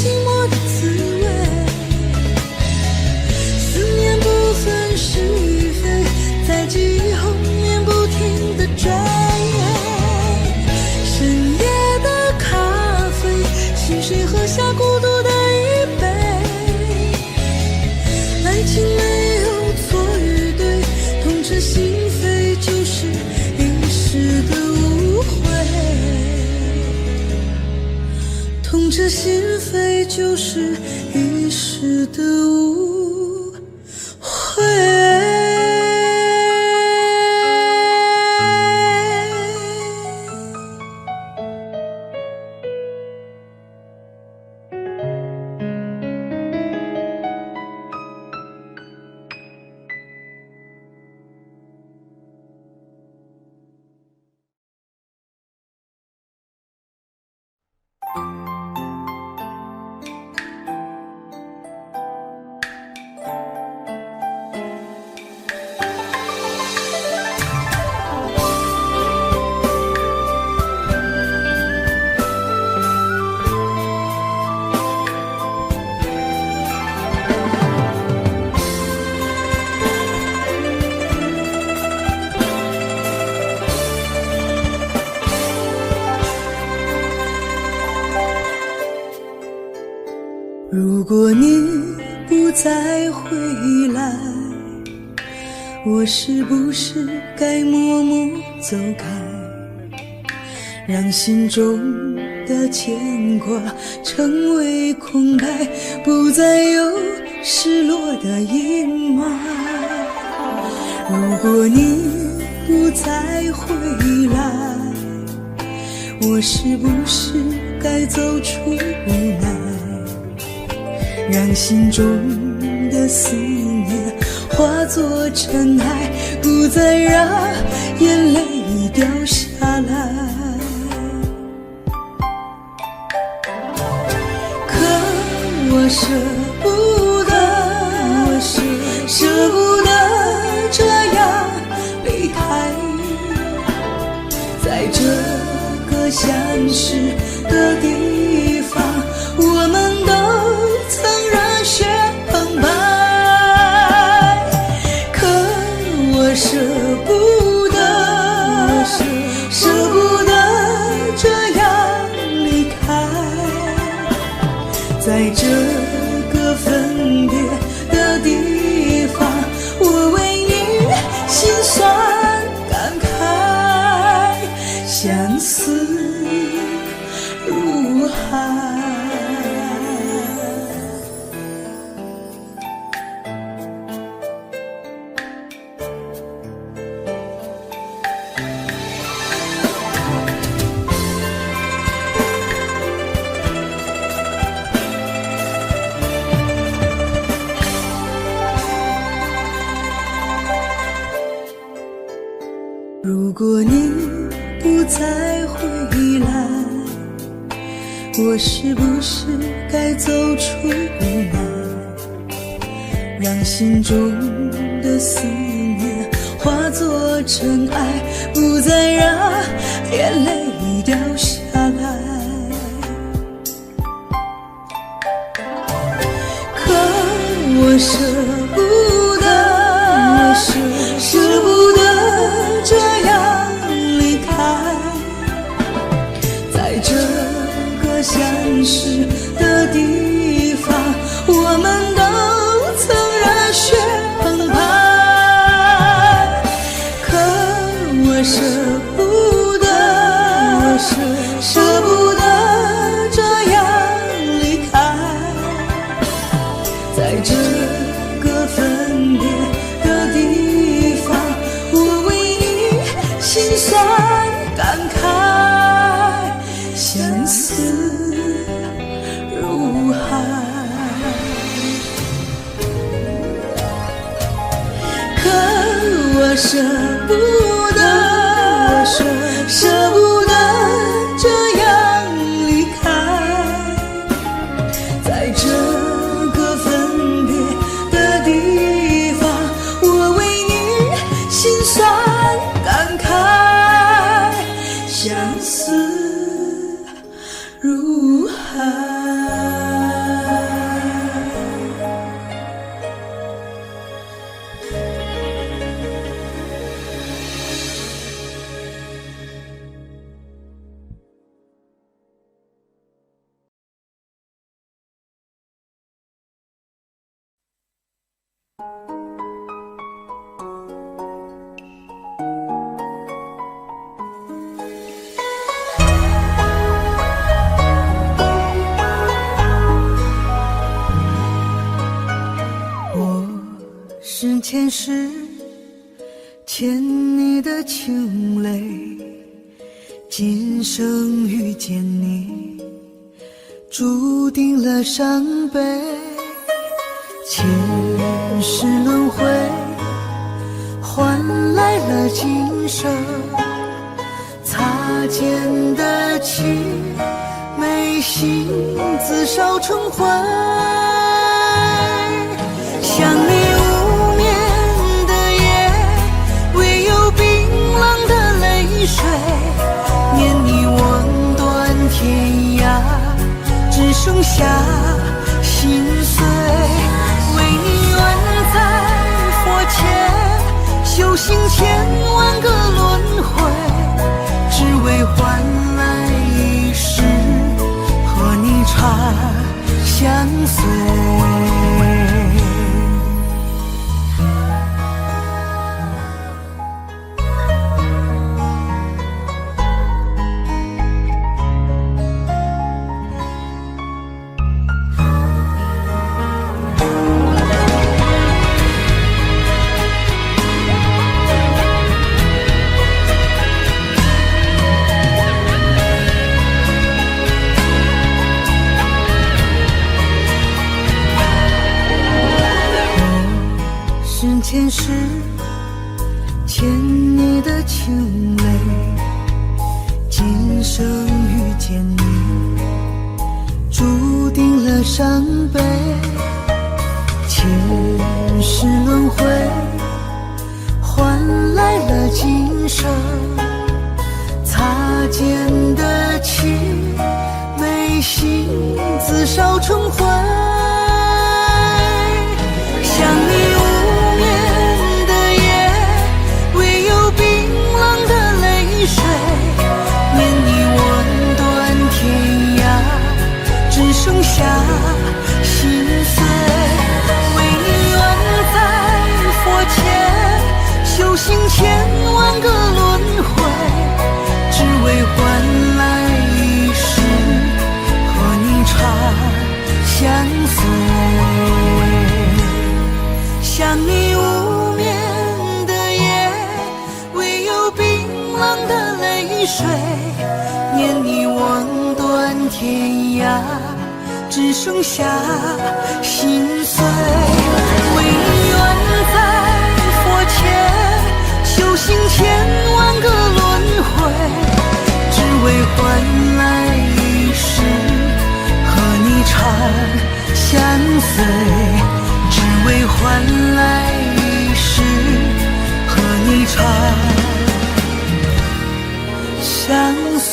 Speaker 3: 寞的滋味，思念不分是与非，在记忆后面不停地追。深夜的咖啡，是谁喝下孤独的一杯？爱情没有错与对，痛彻心扉，就是一时的误会。这心扉就是一时的误会。如果你不再回来，我是不是该默默走开，让心中的牵挂成为空白，不再有失落的阴霾。如果你不再回来，我是不是该走出无奈，让心中的思念化作尘埃，不再让眼泪掉下来。可我舍不得，舍不得这样离开，在这个相识的地方，我们都曾热血澎湃。可我舍不得，舍不得这样离开，在这个分别的地方，我为你心酸感慨，相思如海。如果你不再回来，我是不是该走出无奈，让心中的思念化作尘埃，不再让眼泪掉下来。可我舍不得，舍不得这样离开，在这个相识的地方，我们都曾热血澎湃。可我舍不得，舍不得这样离开，在这个分别的地方，我为你心酸感慨，相思如海。可我舍不得，舍不得这样离开，在这个分别的地方，我为你心酸感慨，相思如海。是前世欠你的情泪，今生遇见你，注定了伤悲。前世轮回，换来了今生擦肩的情，眉心自烧成灰。想你无眠的夜，唯有冰冷的泪水，念你望断天涯，只剩下心碎。为你愿在佛前修行千万个轮回，只为换来一世和你缠相随。前世欠你的情泪，今生遇见你，注定了伤悲。前世轮回，换来了今生擦肩的情，眉心自烧成灰。想你无眠的夜，唯有冰冷的泪水，念你吻断天涯，只剩下心碎。为你愿在佛前修行千万个轮回，只为换来一世和你长相随。想你无眠的夜，唯有冰冷的泪水，念你吻断天涯，只剩下心碎。为你愿在佛前修行千万个轮回，只为换来一世和你长相随，只为换来一世和你长相随。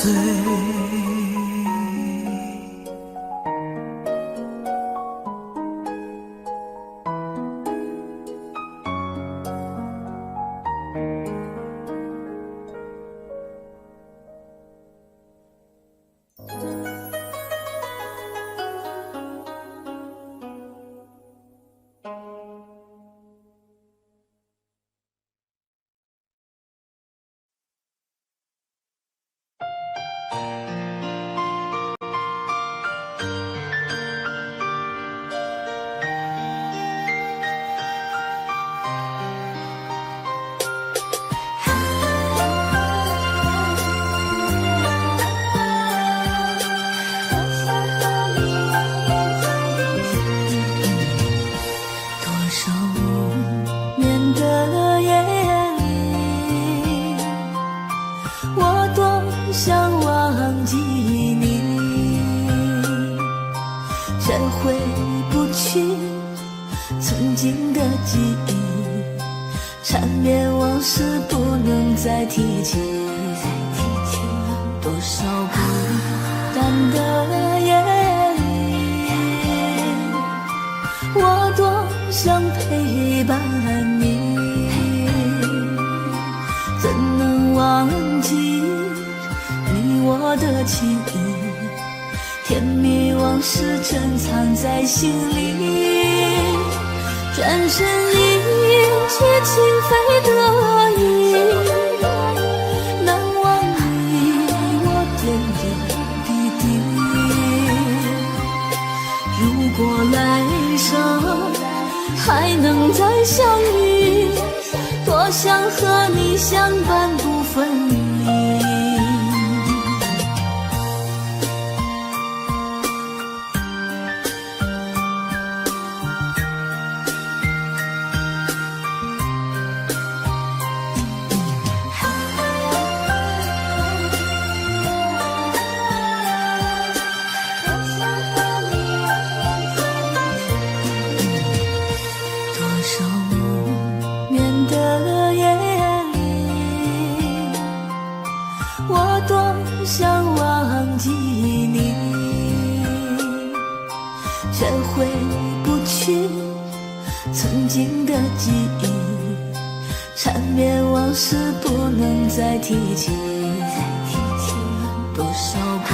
Speaker 1: 多少孤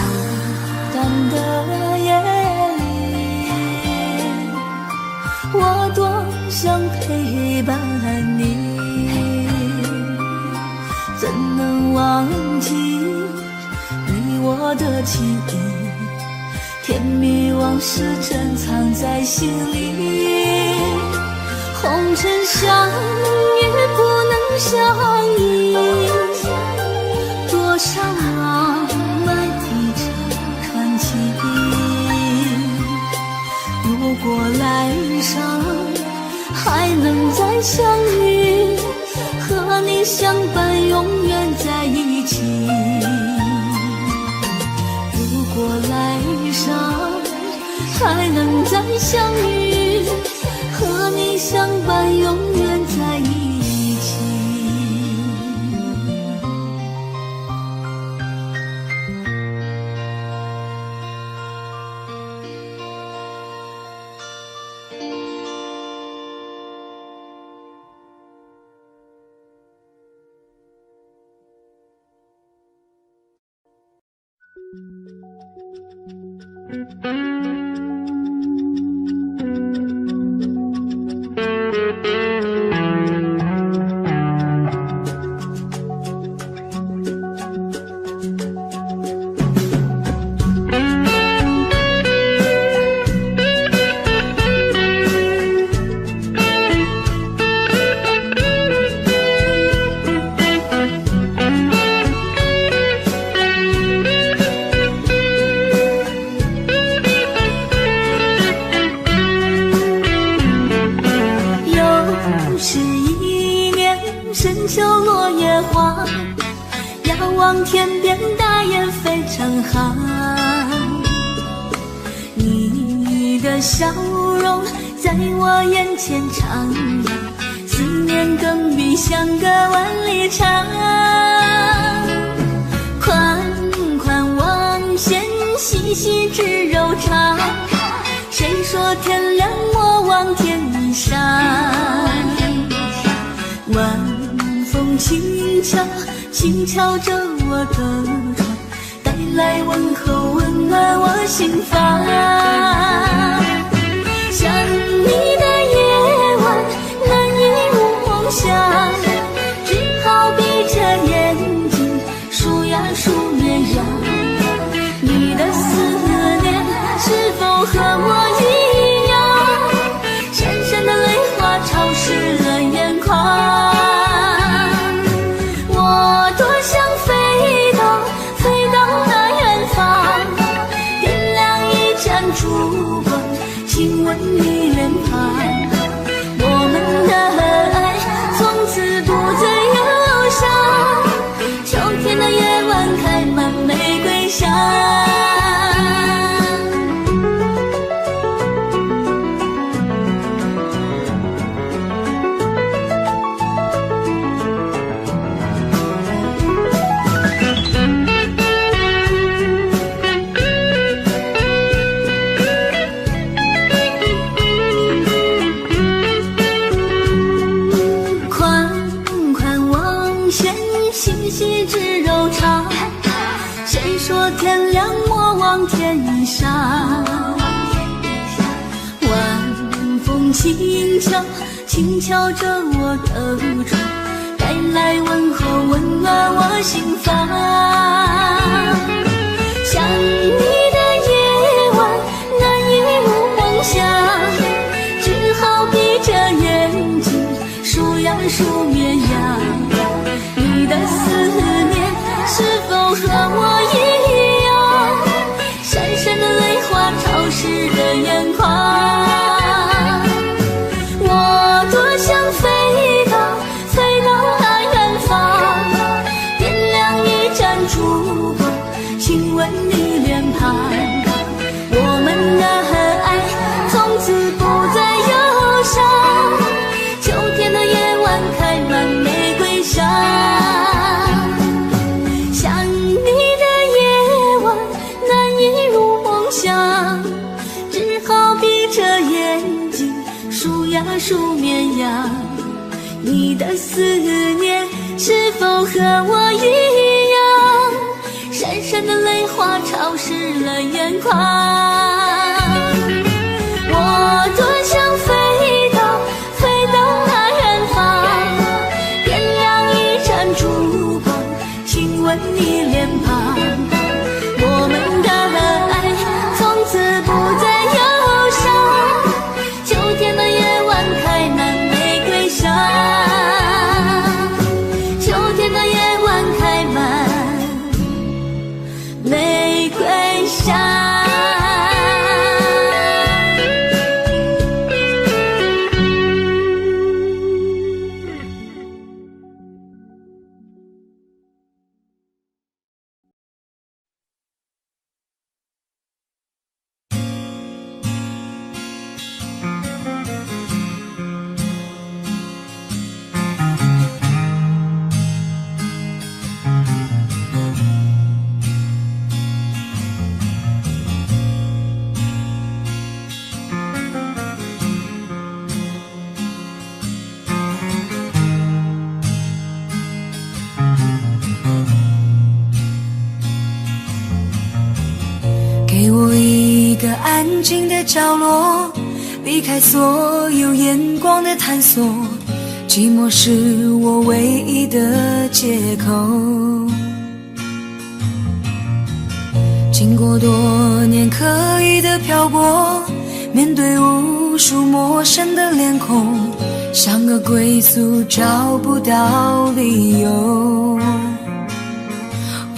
Speaker 1: 单的夜里，
Speaker 2: 想陪伴你，怎能忘记你我的情谊？甜蜜往事珍藏在心里，红尘相遇不能相依，多少浪漫一场传奇。如果来生还能再相遇，和你相伴永远在一起。如果来生还能再相遇，和你相伴永远在一起。深秋落叶花，遥望天边大雁飞成行。你的笑容在我眼前徜徉，思念更比相隔万里长。款款望线，细细织柔肠，谁说天凉莫忘天上？晚风轻敲，轻敲着我的窗，带来问候，温暖我心房。想你的夜晚，难以入梦乡，只好闭着眼睛数呀数绵羊。你的思念是否和我一样，闪闪的泪花潮湿了眼眶。烛光亲吻你脸庞，我们的爱从此不再忧伤。秋天的夜晚开满玫瑰香。细细织柔肠，谁说天凉莫忘天上？晚风轻敲，轻敲着我的窗，带来问候，温暖我心房。想你的夜晚，难以入梦乡，只好闭着眼睛数呀数绵羊。你的思念是否和我一样，闪闪的泪花潮湿了眼眶。我多想飞到那远方，点亮一盏烛光，亲吻你脸庞。我们的爱从此不再忧伤，秋天的夜晚开满玫瑰香。数绵羊，你的思念是否和我一样，闪闪的泪花潮湿了眼眶。我多想飞不再忧伤。秋天的夜晚开满玫瑰香，秋天的夜晚开满玫瑰香。
Speaker 3: 给我一个安静的角落，避开所有眼光的探索，寂寞是我唯一的借口。经过多年刻意的漂泊，面对无数陌生的脸孔，像个归宿找不到理由。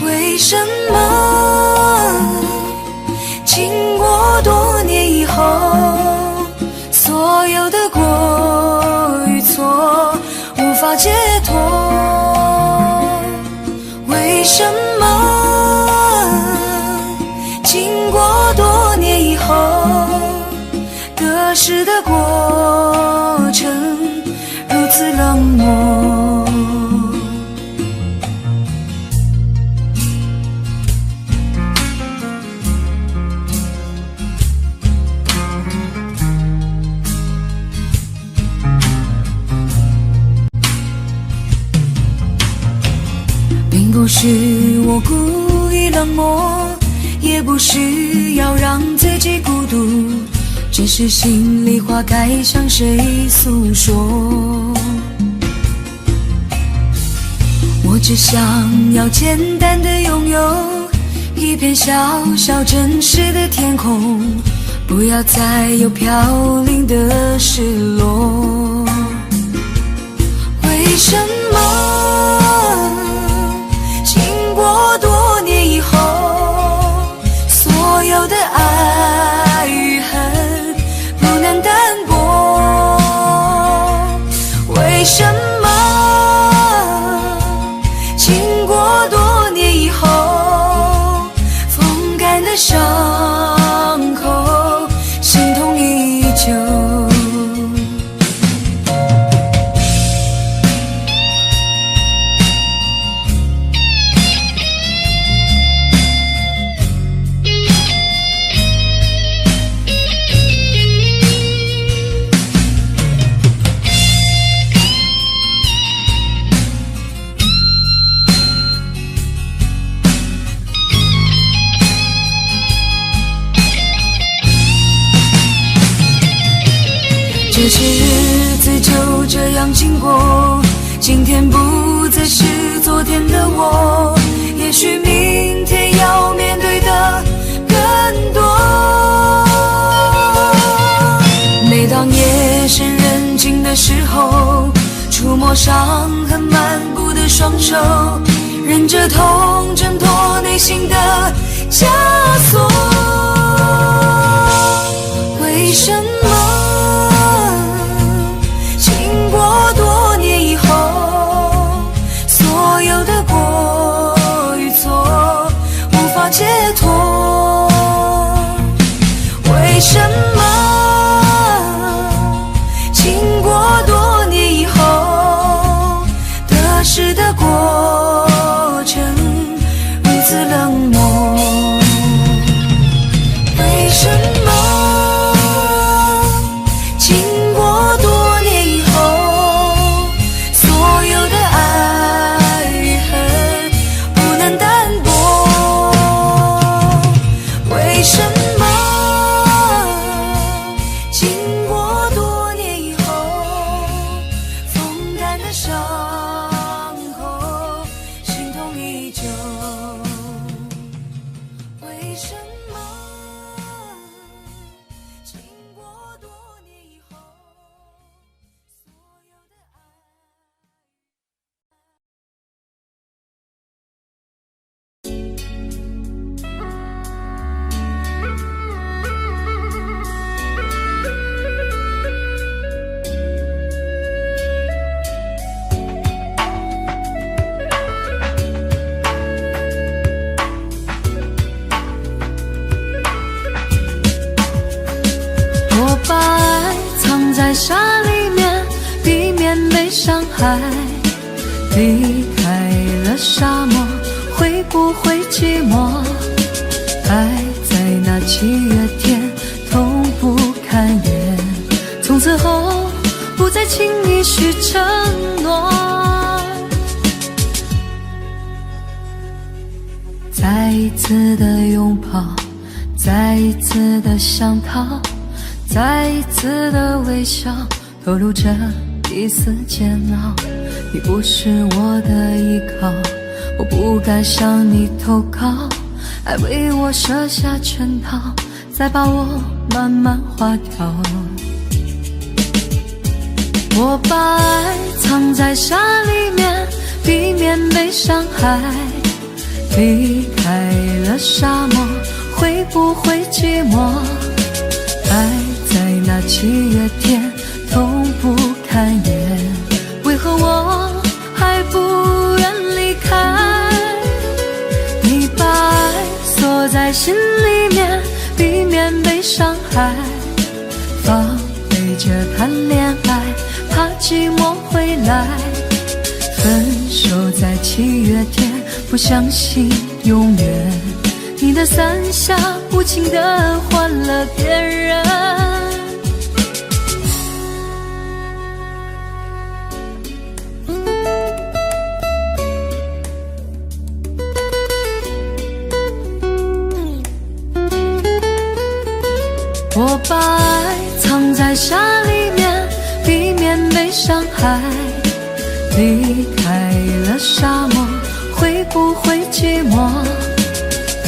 Speaker 3: 为什么经过多年以后，所有的过与错无法解脱？为什么经过多年以后，得失的过程如此冷漠？并不是我故意冷漠，也不是要让自己孤独，只是心里话该向谁诉说。我只想要简单的拥有一片小小真实的天空，不要再有飘零的失落。为什么经过多年以后，所有的爱与恨不能淡薄？为什么经过多年以后，风干的伤口心痛依旧？这些日子就这样经过，今天不再是昨天的我，也许明天要面对的更多。每当夜深人静的时候，触摸伤痕漫步的双手，忍着痛挣脱内心的枷锁。为什么经过多年以后，所有的过与错无法解脱？为什么经过多年以后，得失的过程如此冷漠？为什么经过多年以后，所有的爱与恨不能淡薄？为什么经过多年以后，风干的伤口心痛依旧？为什么
Speaker 1: 把爱藏在沙里面，避免被伤害。离开了沙漠，会不会寂寞？爱在那7月天，痛不堪言。从此后，不再轻易许承诺。再一次的拥抱，再一次的想逃，再一次的微笑，透露着一丝煎熬。你不是我的依靠，我不敢向你投靠，爱为我设下圈套，再把我慢慢划掉。我把爱藏在沙里面，避免被伤害。离开了沙漠，会不会寂寞？爱在那7月天，痛不堪言。为何我还不愿离开？你把爱锁在心里面，避免被伤害。防备着谈恋爱，怕寂寞会来。分手在7月天，不相信永远。你的伞下无情地换了别人。我把爱藏在沙里面，避免被伤害。离开了沙漠，会不会寂寞？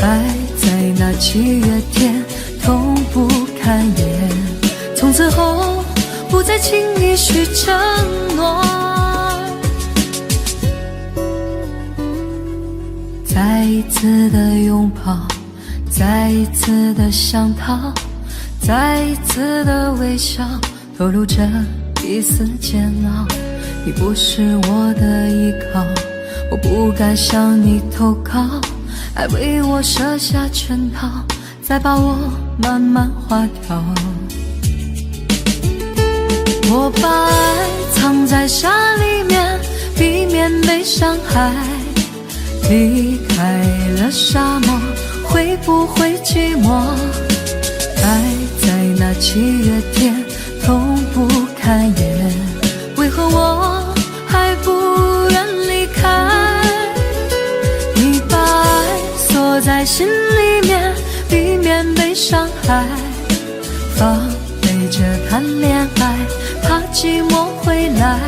Speaker 1: 爱在那7月天，痛不堪言。从此后，不再轻易许承诺。再一次的拥抱，再一次的想逃，再一次的微笑，透露着一丝煎熬。你不是我的依靠，我不敢向你投靠，爱为我设下圈套，再把我慢慢划掉。我把爱藏在沙里面，避免被伤害。离开了沙漠，会不会寂寞？爱在那7月天，痛不堪言。为何我还不愿离开？你把爱锁在心里面，避免被伤害。防备着谈恋爱，怕寂寞会来。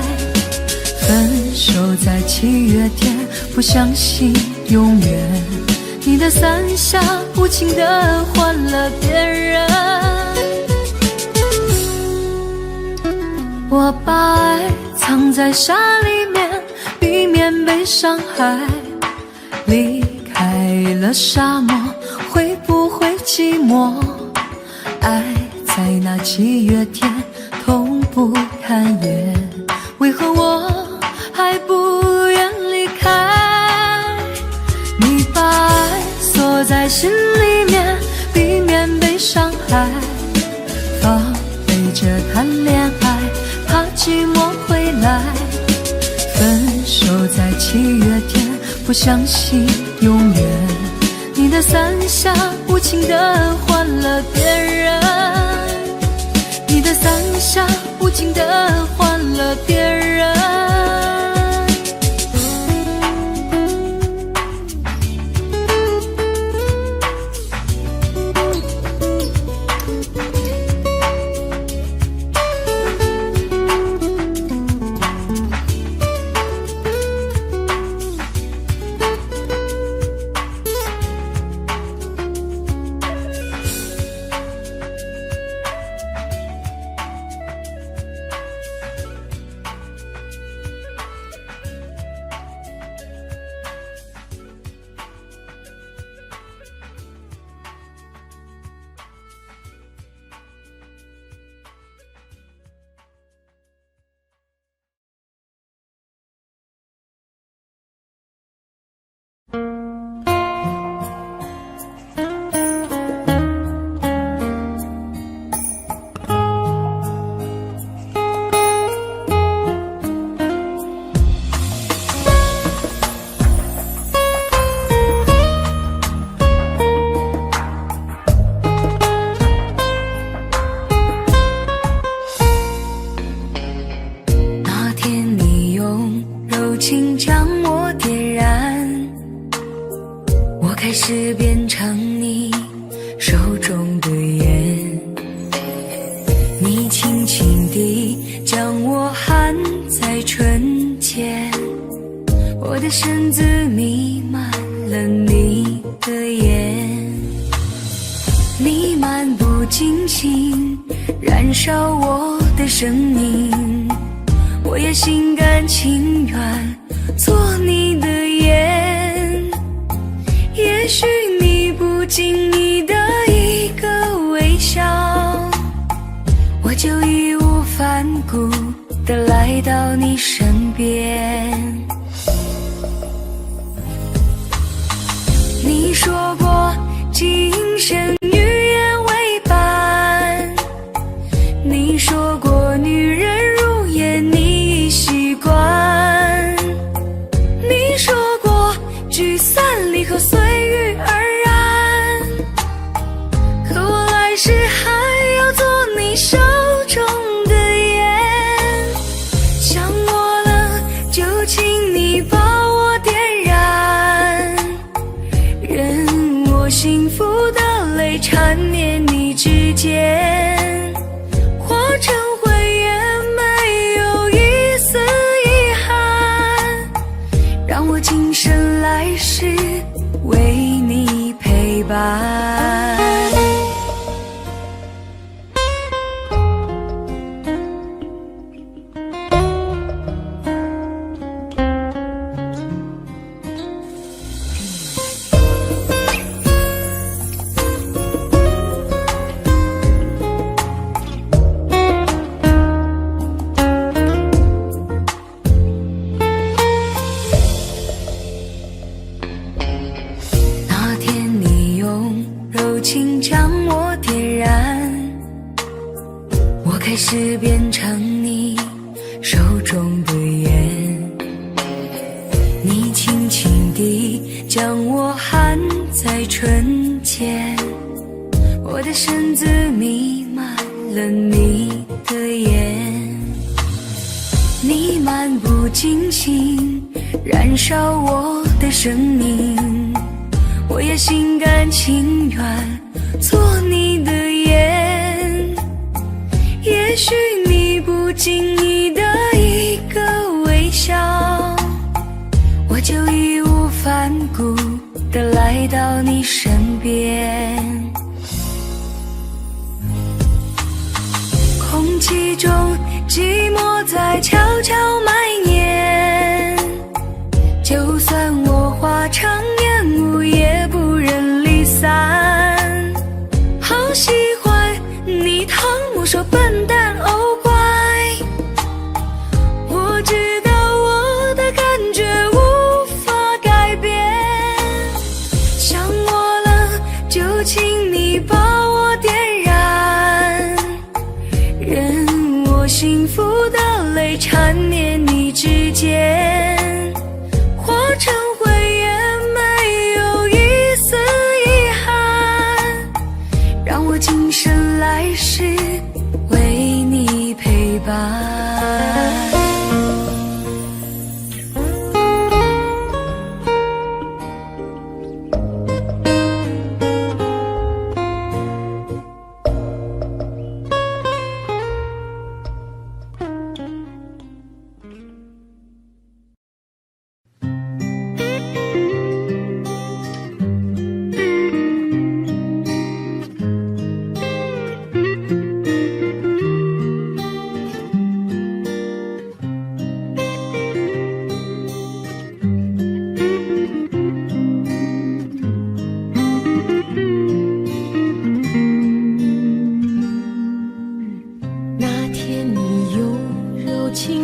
Speaker 1: 分手在7月天，不相信永远。你的伞下无情地换了别人。我把爱藏在沙里面，避免被伤害。离开了沙漠，会不会寂寞？爱在那7月天，痛不堪言。为何我还不愿离开？你把爱锁在心里面，避免被伤害。防备着谈恋爱，怕寂寞会来。分手在7月天，不相信永远。你的伞下无情地换了别人。你的伞下无情地换了别人。
Speaker 2: 的身子弥漫了你的眼，你漫不经心燃烧我的生命，我也心甘情愿做你的烟。也许你不经意的一个微笑，我就义无反顾地来到你身边。你说过今生与愿为伴，你说过女人如烟你已习惯，你说过聚散离合随遇而安，可我来世还要做你手中的烟。想我了就请你把我点燃，任我幸福的泪缠绵你指尖，化成灰也没有一丝遗憾，让我今生来世为你陪伴。那天你用柔情将我点燃，我开始变成你手中的烟，你轻轻地将我含在唇间，我的身子弥漫了你的眼，你漫不经心燃烧我的生命，我也心甘情愿做你的烟。也许你不经意的一个微笑，我就义无反顾地来到你身边。空气中寂寞在悄悄蔓延，就算我化成烟雾也不忍离散。好喜欢你汤姆说笨蛋哦乖，我知道我的感觉无法改变。想我了就请你把我点燃，任我幸福的泪缠绵你指尖，化成灰也没有一丝遗憾，让我今生来世为你陪伴。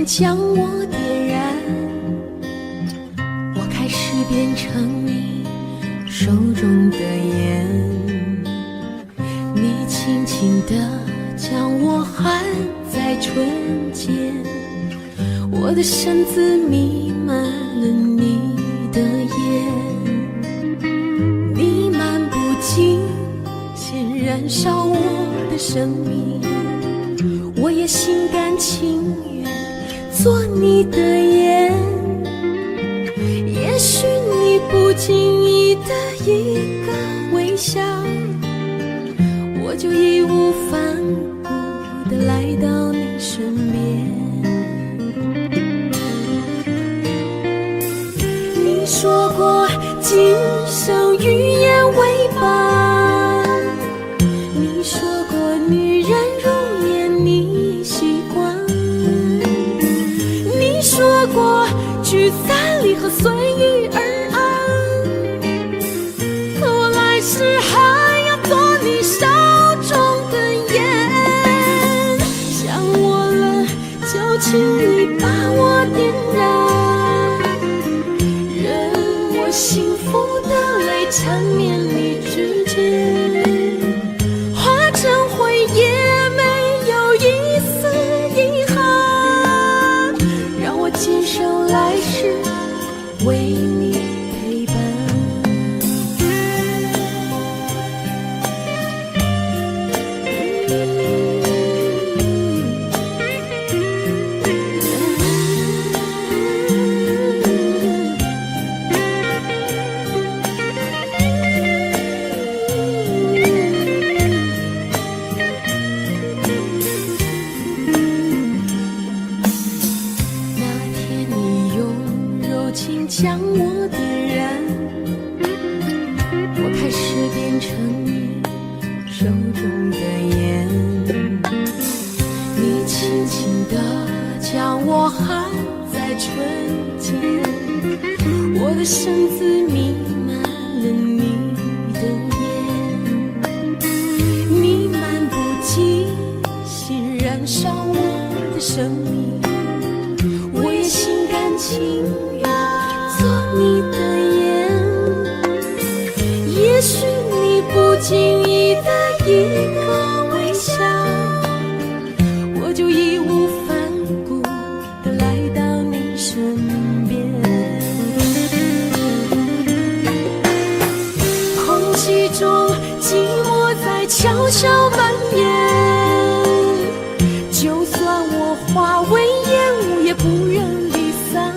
Speaker 1: 将我点燃，我开始变成你手中的烟，你轻轻地将我含在唇间，我的身子弥漫了你的烟，你漫不经心燃烧我的生命，我也心甘情愿做你的烟。也许你不经意的一个微笑，我就义无反顾地来到你身边。身子弥漫了你的眼，弥漫不尽，心燃烧我的生命，我也心甘情愿做你的盐。也许你不经意的一个微笑，我就义无反顾地来到你身边。空气中寂寞在悄悄蔓延，就算我化为烟雾也不愿离散。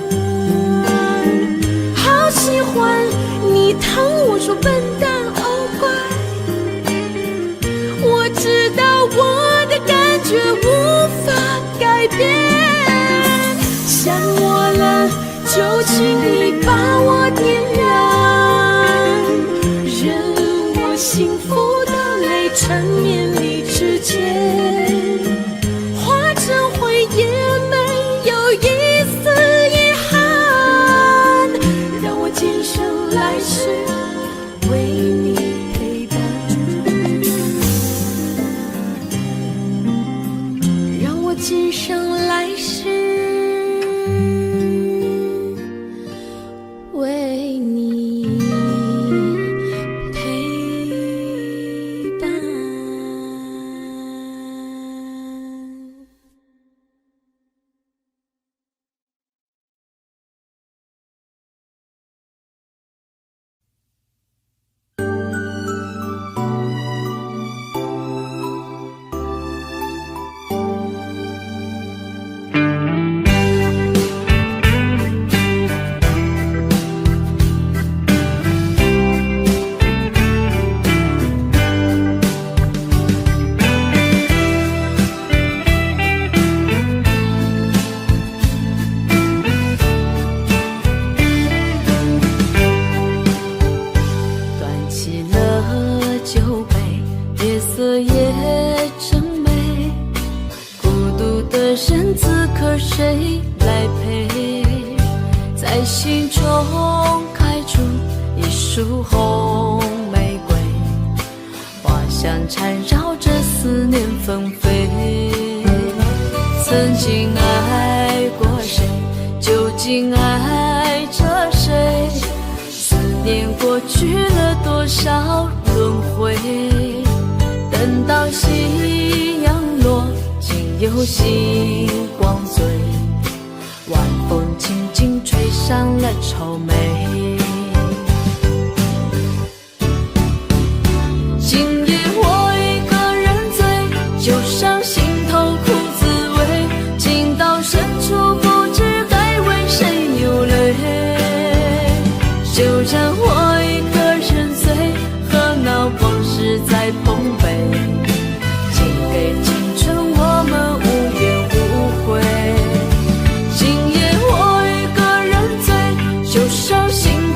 Speaker 1: 好喜欢你疼我说笨蛋哦乖，我知道我的感觉无法改变。想我了就请你把我点燃，任我幸福的泪缠绵你指尖，化成灰也没有一丝遗憾，让我今生来世为你陪伴，让我今生来世为你陪伴。谁来陪？在心中开出一束红玫瑰，花香缠绕着思念纷飞。曾经爱过谁，究竟爱着谁？思念过去了多少轮回？等到夕阳落，竟有星光醉，晚风轻轻吹上了愁眉。今夜我一个人醉，就伤心头苦滋味，情到深处不知该为谁流泪。就让我一个人醉，和那往事在碰杯，请给青春我们无怨无悔。今夜我一个人醉，就伤心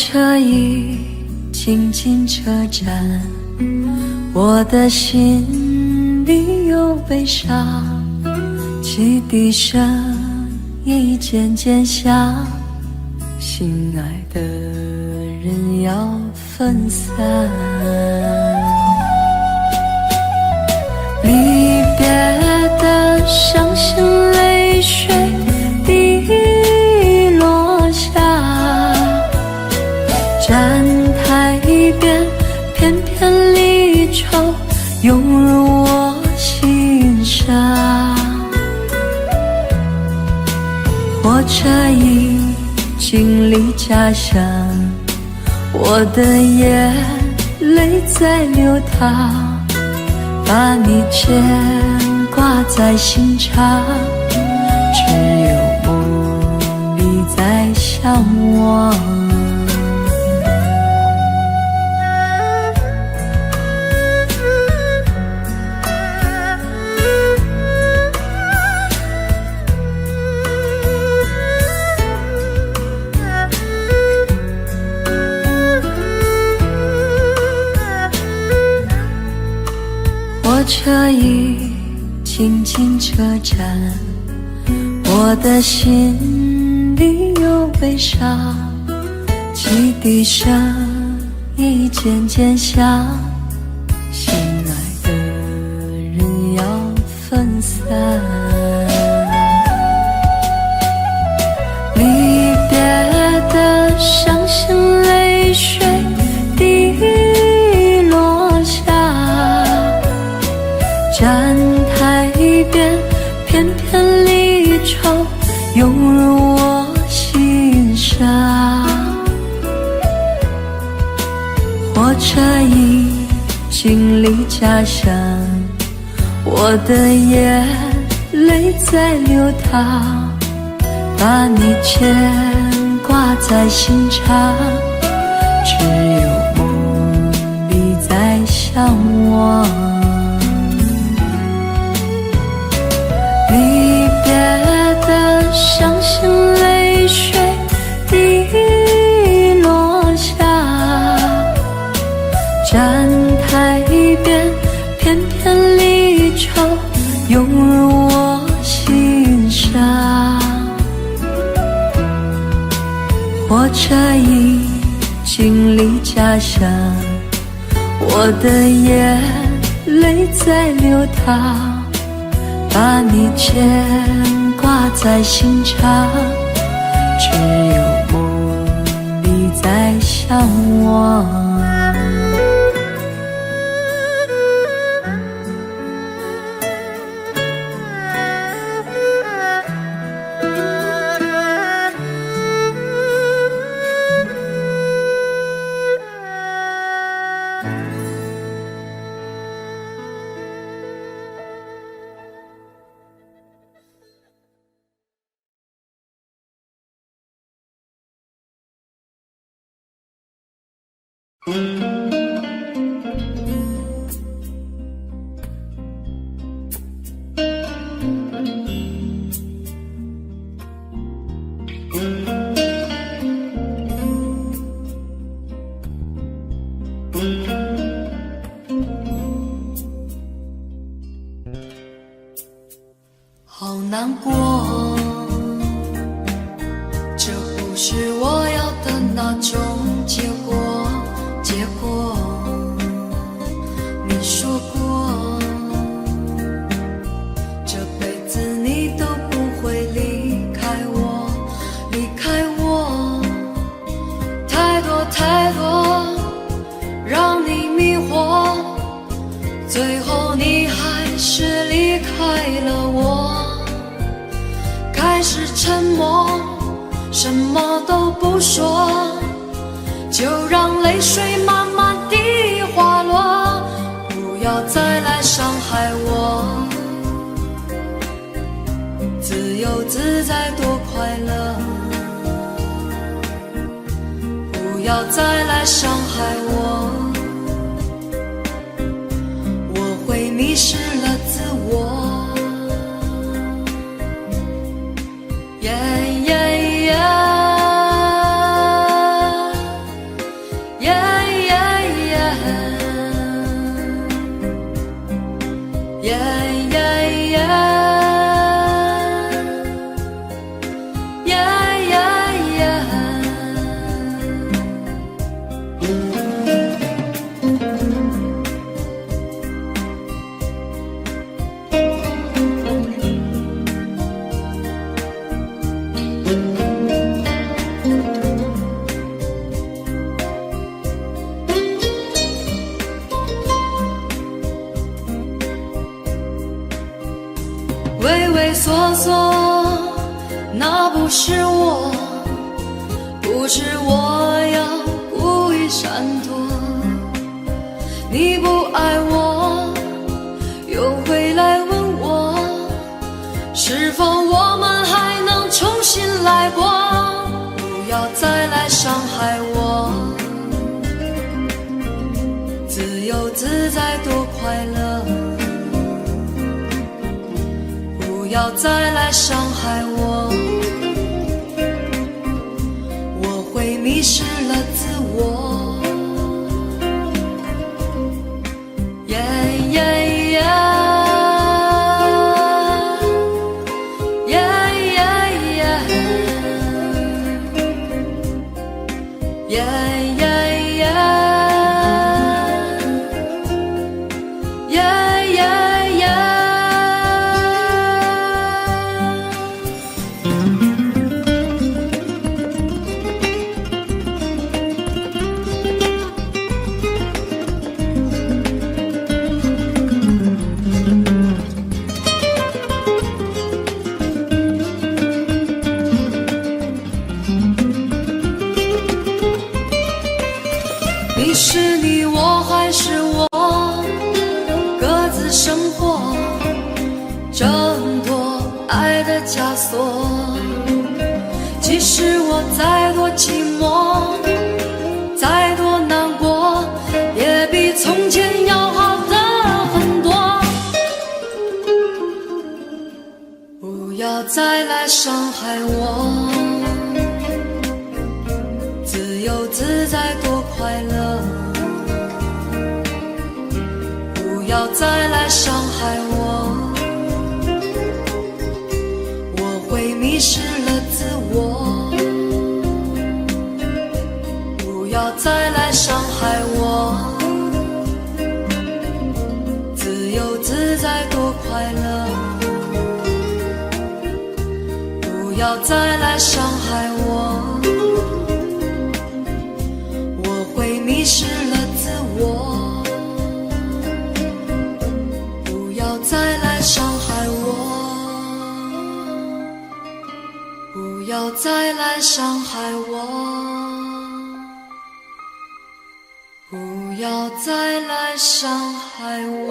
Speaker 3: 车已经进车站，我的心里有悲伤，汽笛声已渐渐响，心爱的人要分散。离别的伤心泪水滴落下，站台边片片离愁涌入我心上。火车已经离家乡，我的眼泪在流淌，把你牵挂在心上，只有梦里在向往。火车已经进车站，我的心里有悲伤，汽笛声已渐渐响，心爱的人要分散。离别的伤心泪水滴落下，站台边片片离愁涌入我心上。火车已经离家乡，我的眼泪在流淌，把你牵挂在心上，只有梦里在向往。离别的伤心泪水滴落下，站台边片片离愁涌入我心上。火车已经离家乡，我的眼泪在流淌，把你牵挂在心上，只有梦里在向往。
Speaker 1: 好难过，这不是我要的那种结果。你说过，这辈子你都不会离开我，太多太多让你迷惑，最后你还是离开了我。开始沉默，什么都不说，就让泪水慢慢地滑落，不要再来伤害我。自由自在多快乐，不要再来伤害我，我会迷失了自我。呀呀呀呀呀呀，畏畏缩缩，那不是我，不是我要故意闪躲。你不爱我，又回来问我，是否我们还能重新来过？不要再来伤害我，自由自在多快乐。不要再来伤害我，我会迷失了自我。呀呀呀呀呀呀呀呀呀呀呀呀。你是你，我还是我，各自生活，挣脱爱的枷锁。即使我再多寂寞，再多难过，也比从前要好的很多。不要再来伤害我，自由自在多快乐。不要再来伤害我，我会迷失了自我。不要再来伤害我，自由自在多快乐。不要再来伤害我，我会迷失了自我。不要再来伤害我，不要再来伤害我，不要再来伤害我。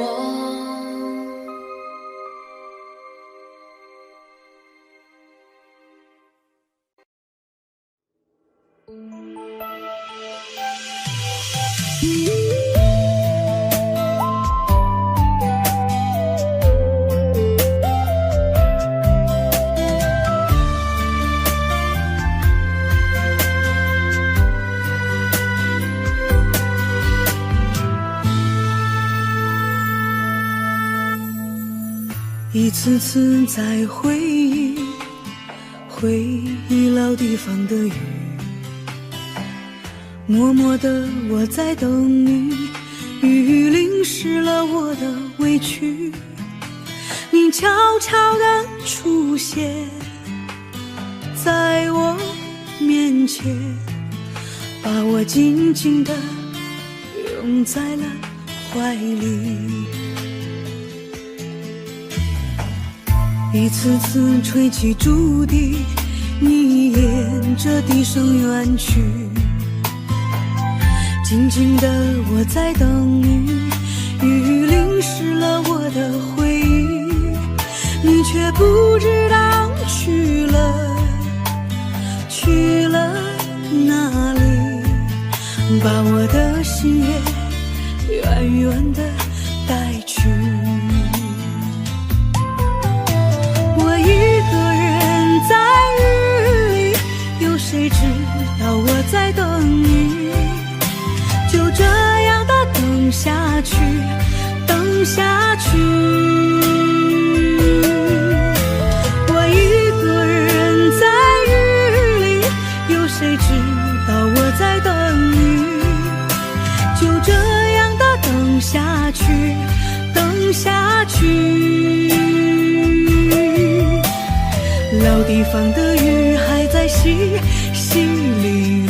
Speaker 3: 一次次在回忆老地方的雨，默默的我在等你，雨淋湿了我的委屈，你悄悄地出现在我面前，把我紧紧地拥在了怀里。一次次吹起竹笛，你沿着笛声远去，静静的我在等你，雨淋湿了我的回忆，你却不知道去了哪里，把我的心也远远的带去。谁知道我在等你，就这样的等下去，等下去。地方的雨还在淅淅沥沥。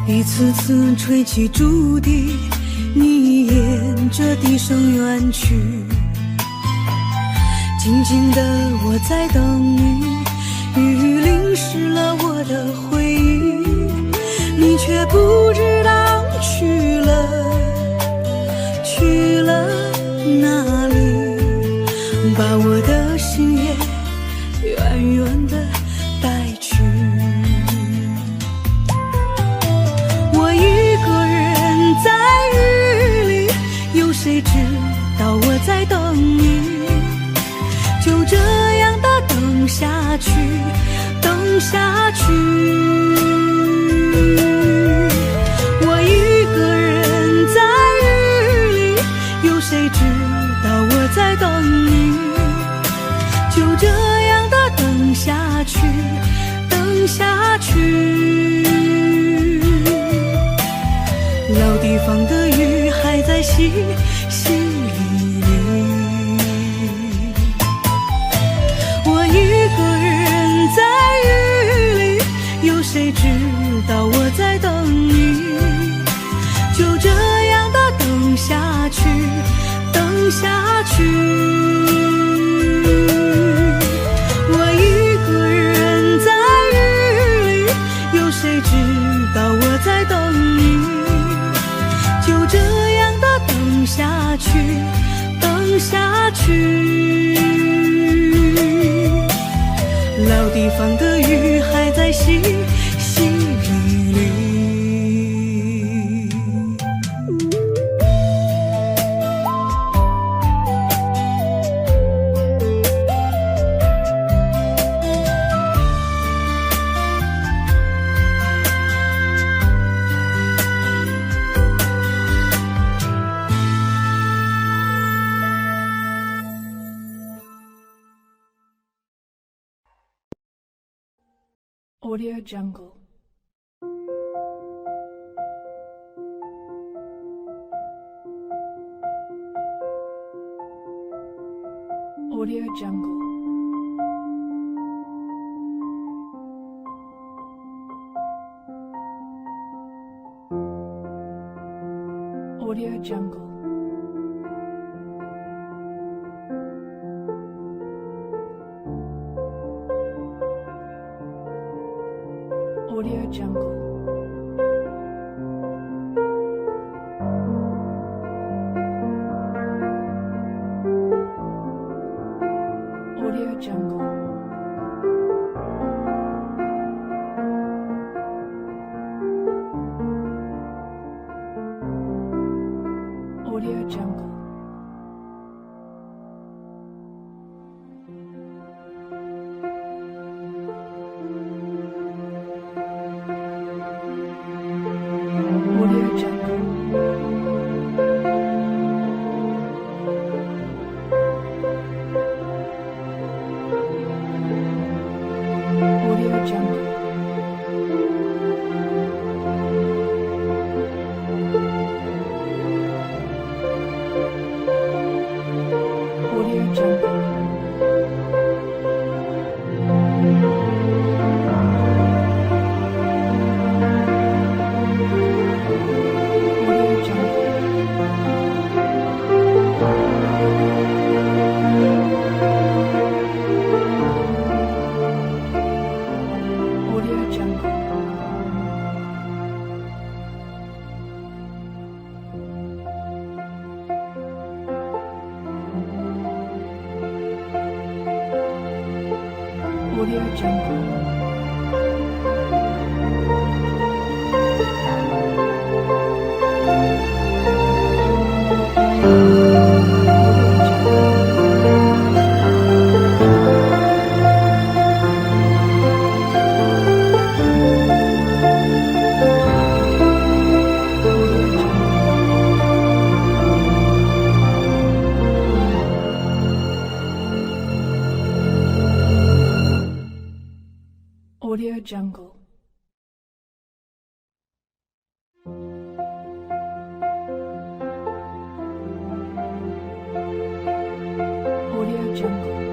Speaker 3: 一次次吹起竹笛，你沿着笛声远去。静静的我在等你，雨淋湿了我的回忆，你却不知道去了哪里，把我的心也远远的带去。谁知道我在等你，就这样的等下去，等下去。我一个人在雨里，有谁知道我在等你，就这样的等下去，等下去。老地方的雨还在淅淅沥沥，我一个人在雨里，有谁知道我在等你，就这样的等下去，等下去。我一个人在雨里，有谁知道我在等你，就这样的等下去，等下去。老地方的雨还在淅淅沥沥。
Speaker 4: Audio Jungle. Audio Jungle. Audio Jungle. Audio Jungle. Audio Jungle. Audio Jungle. Audio Jungle. Audio Jungle. Audio Jungle. Audio Jungle.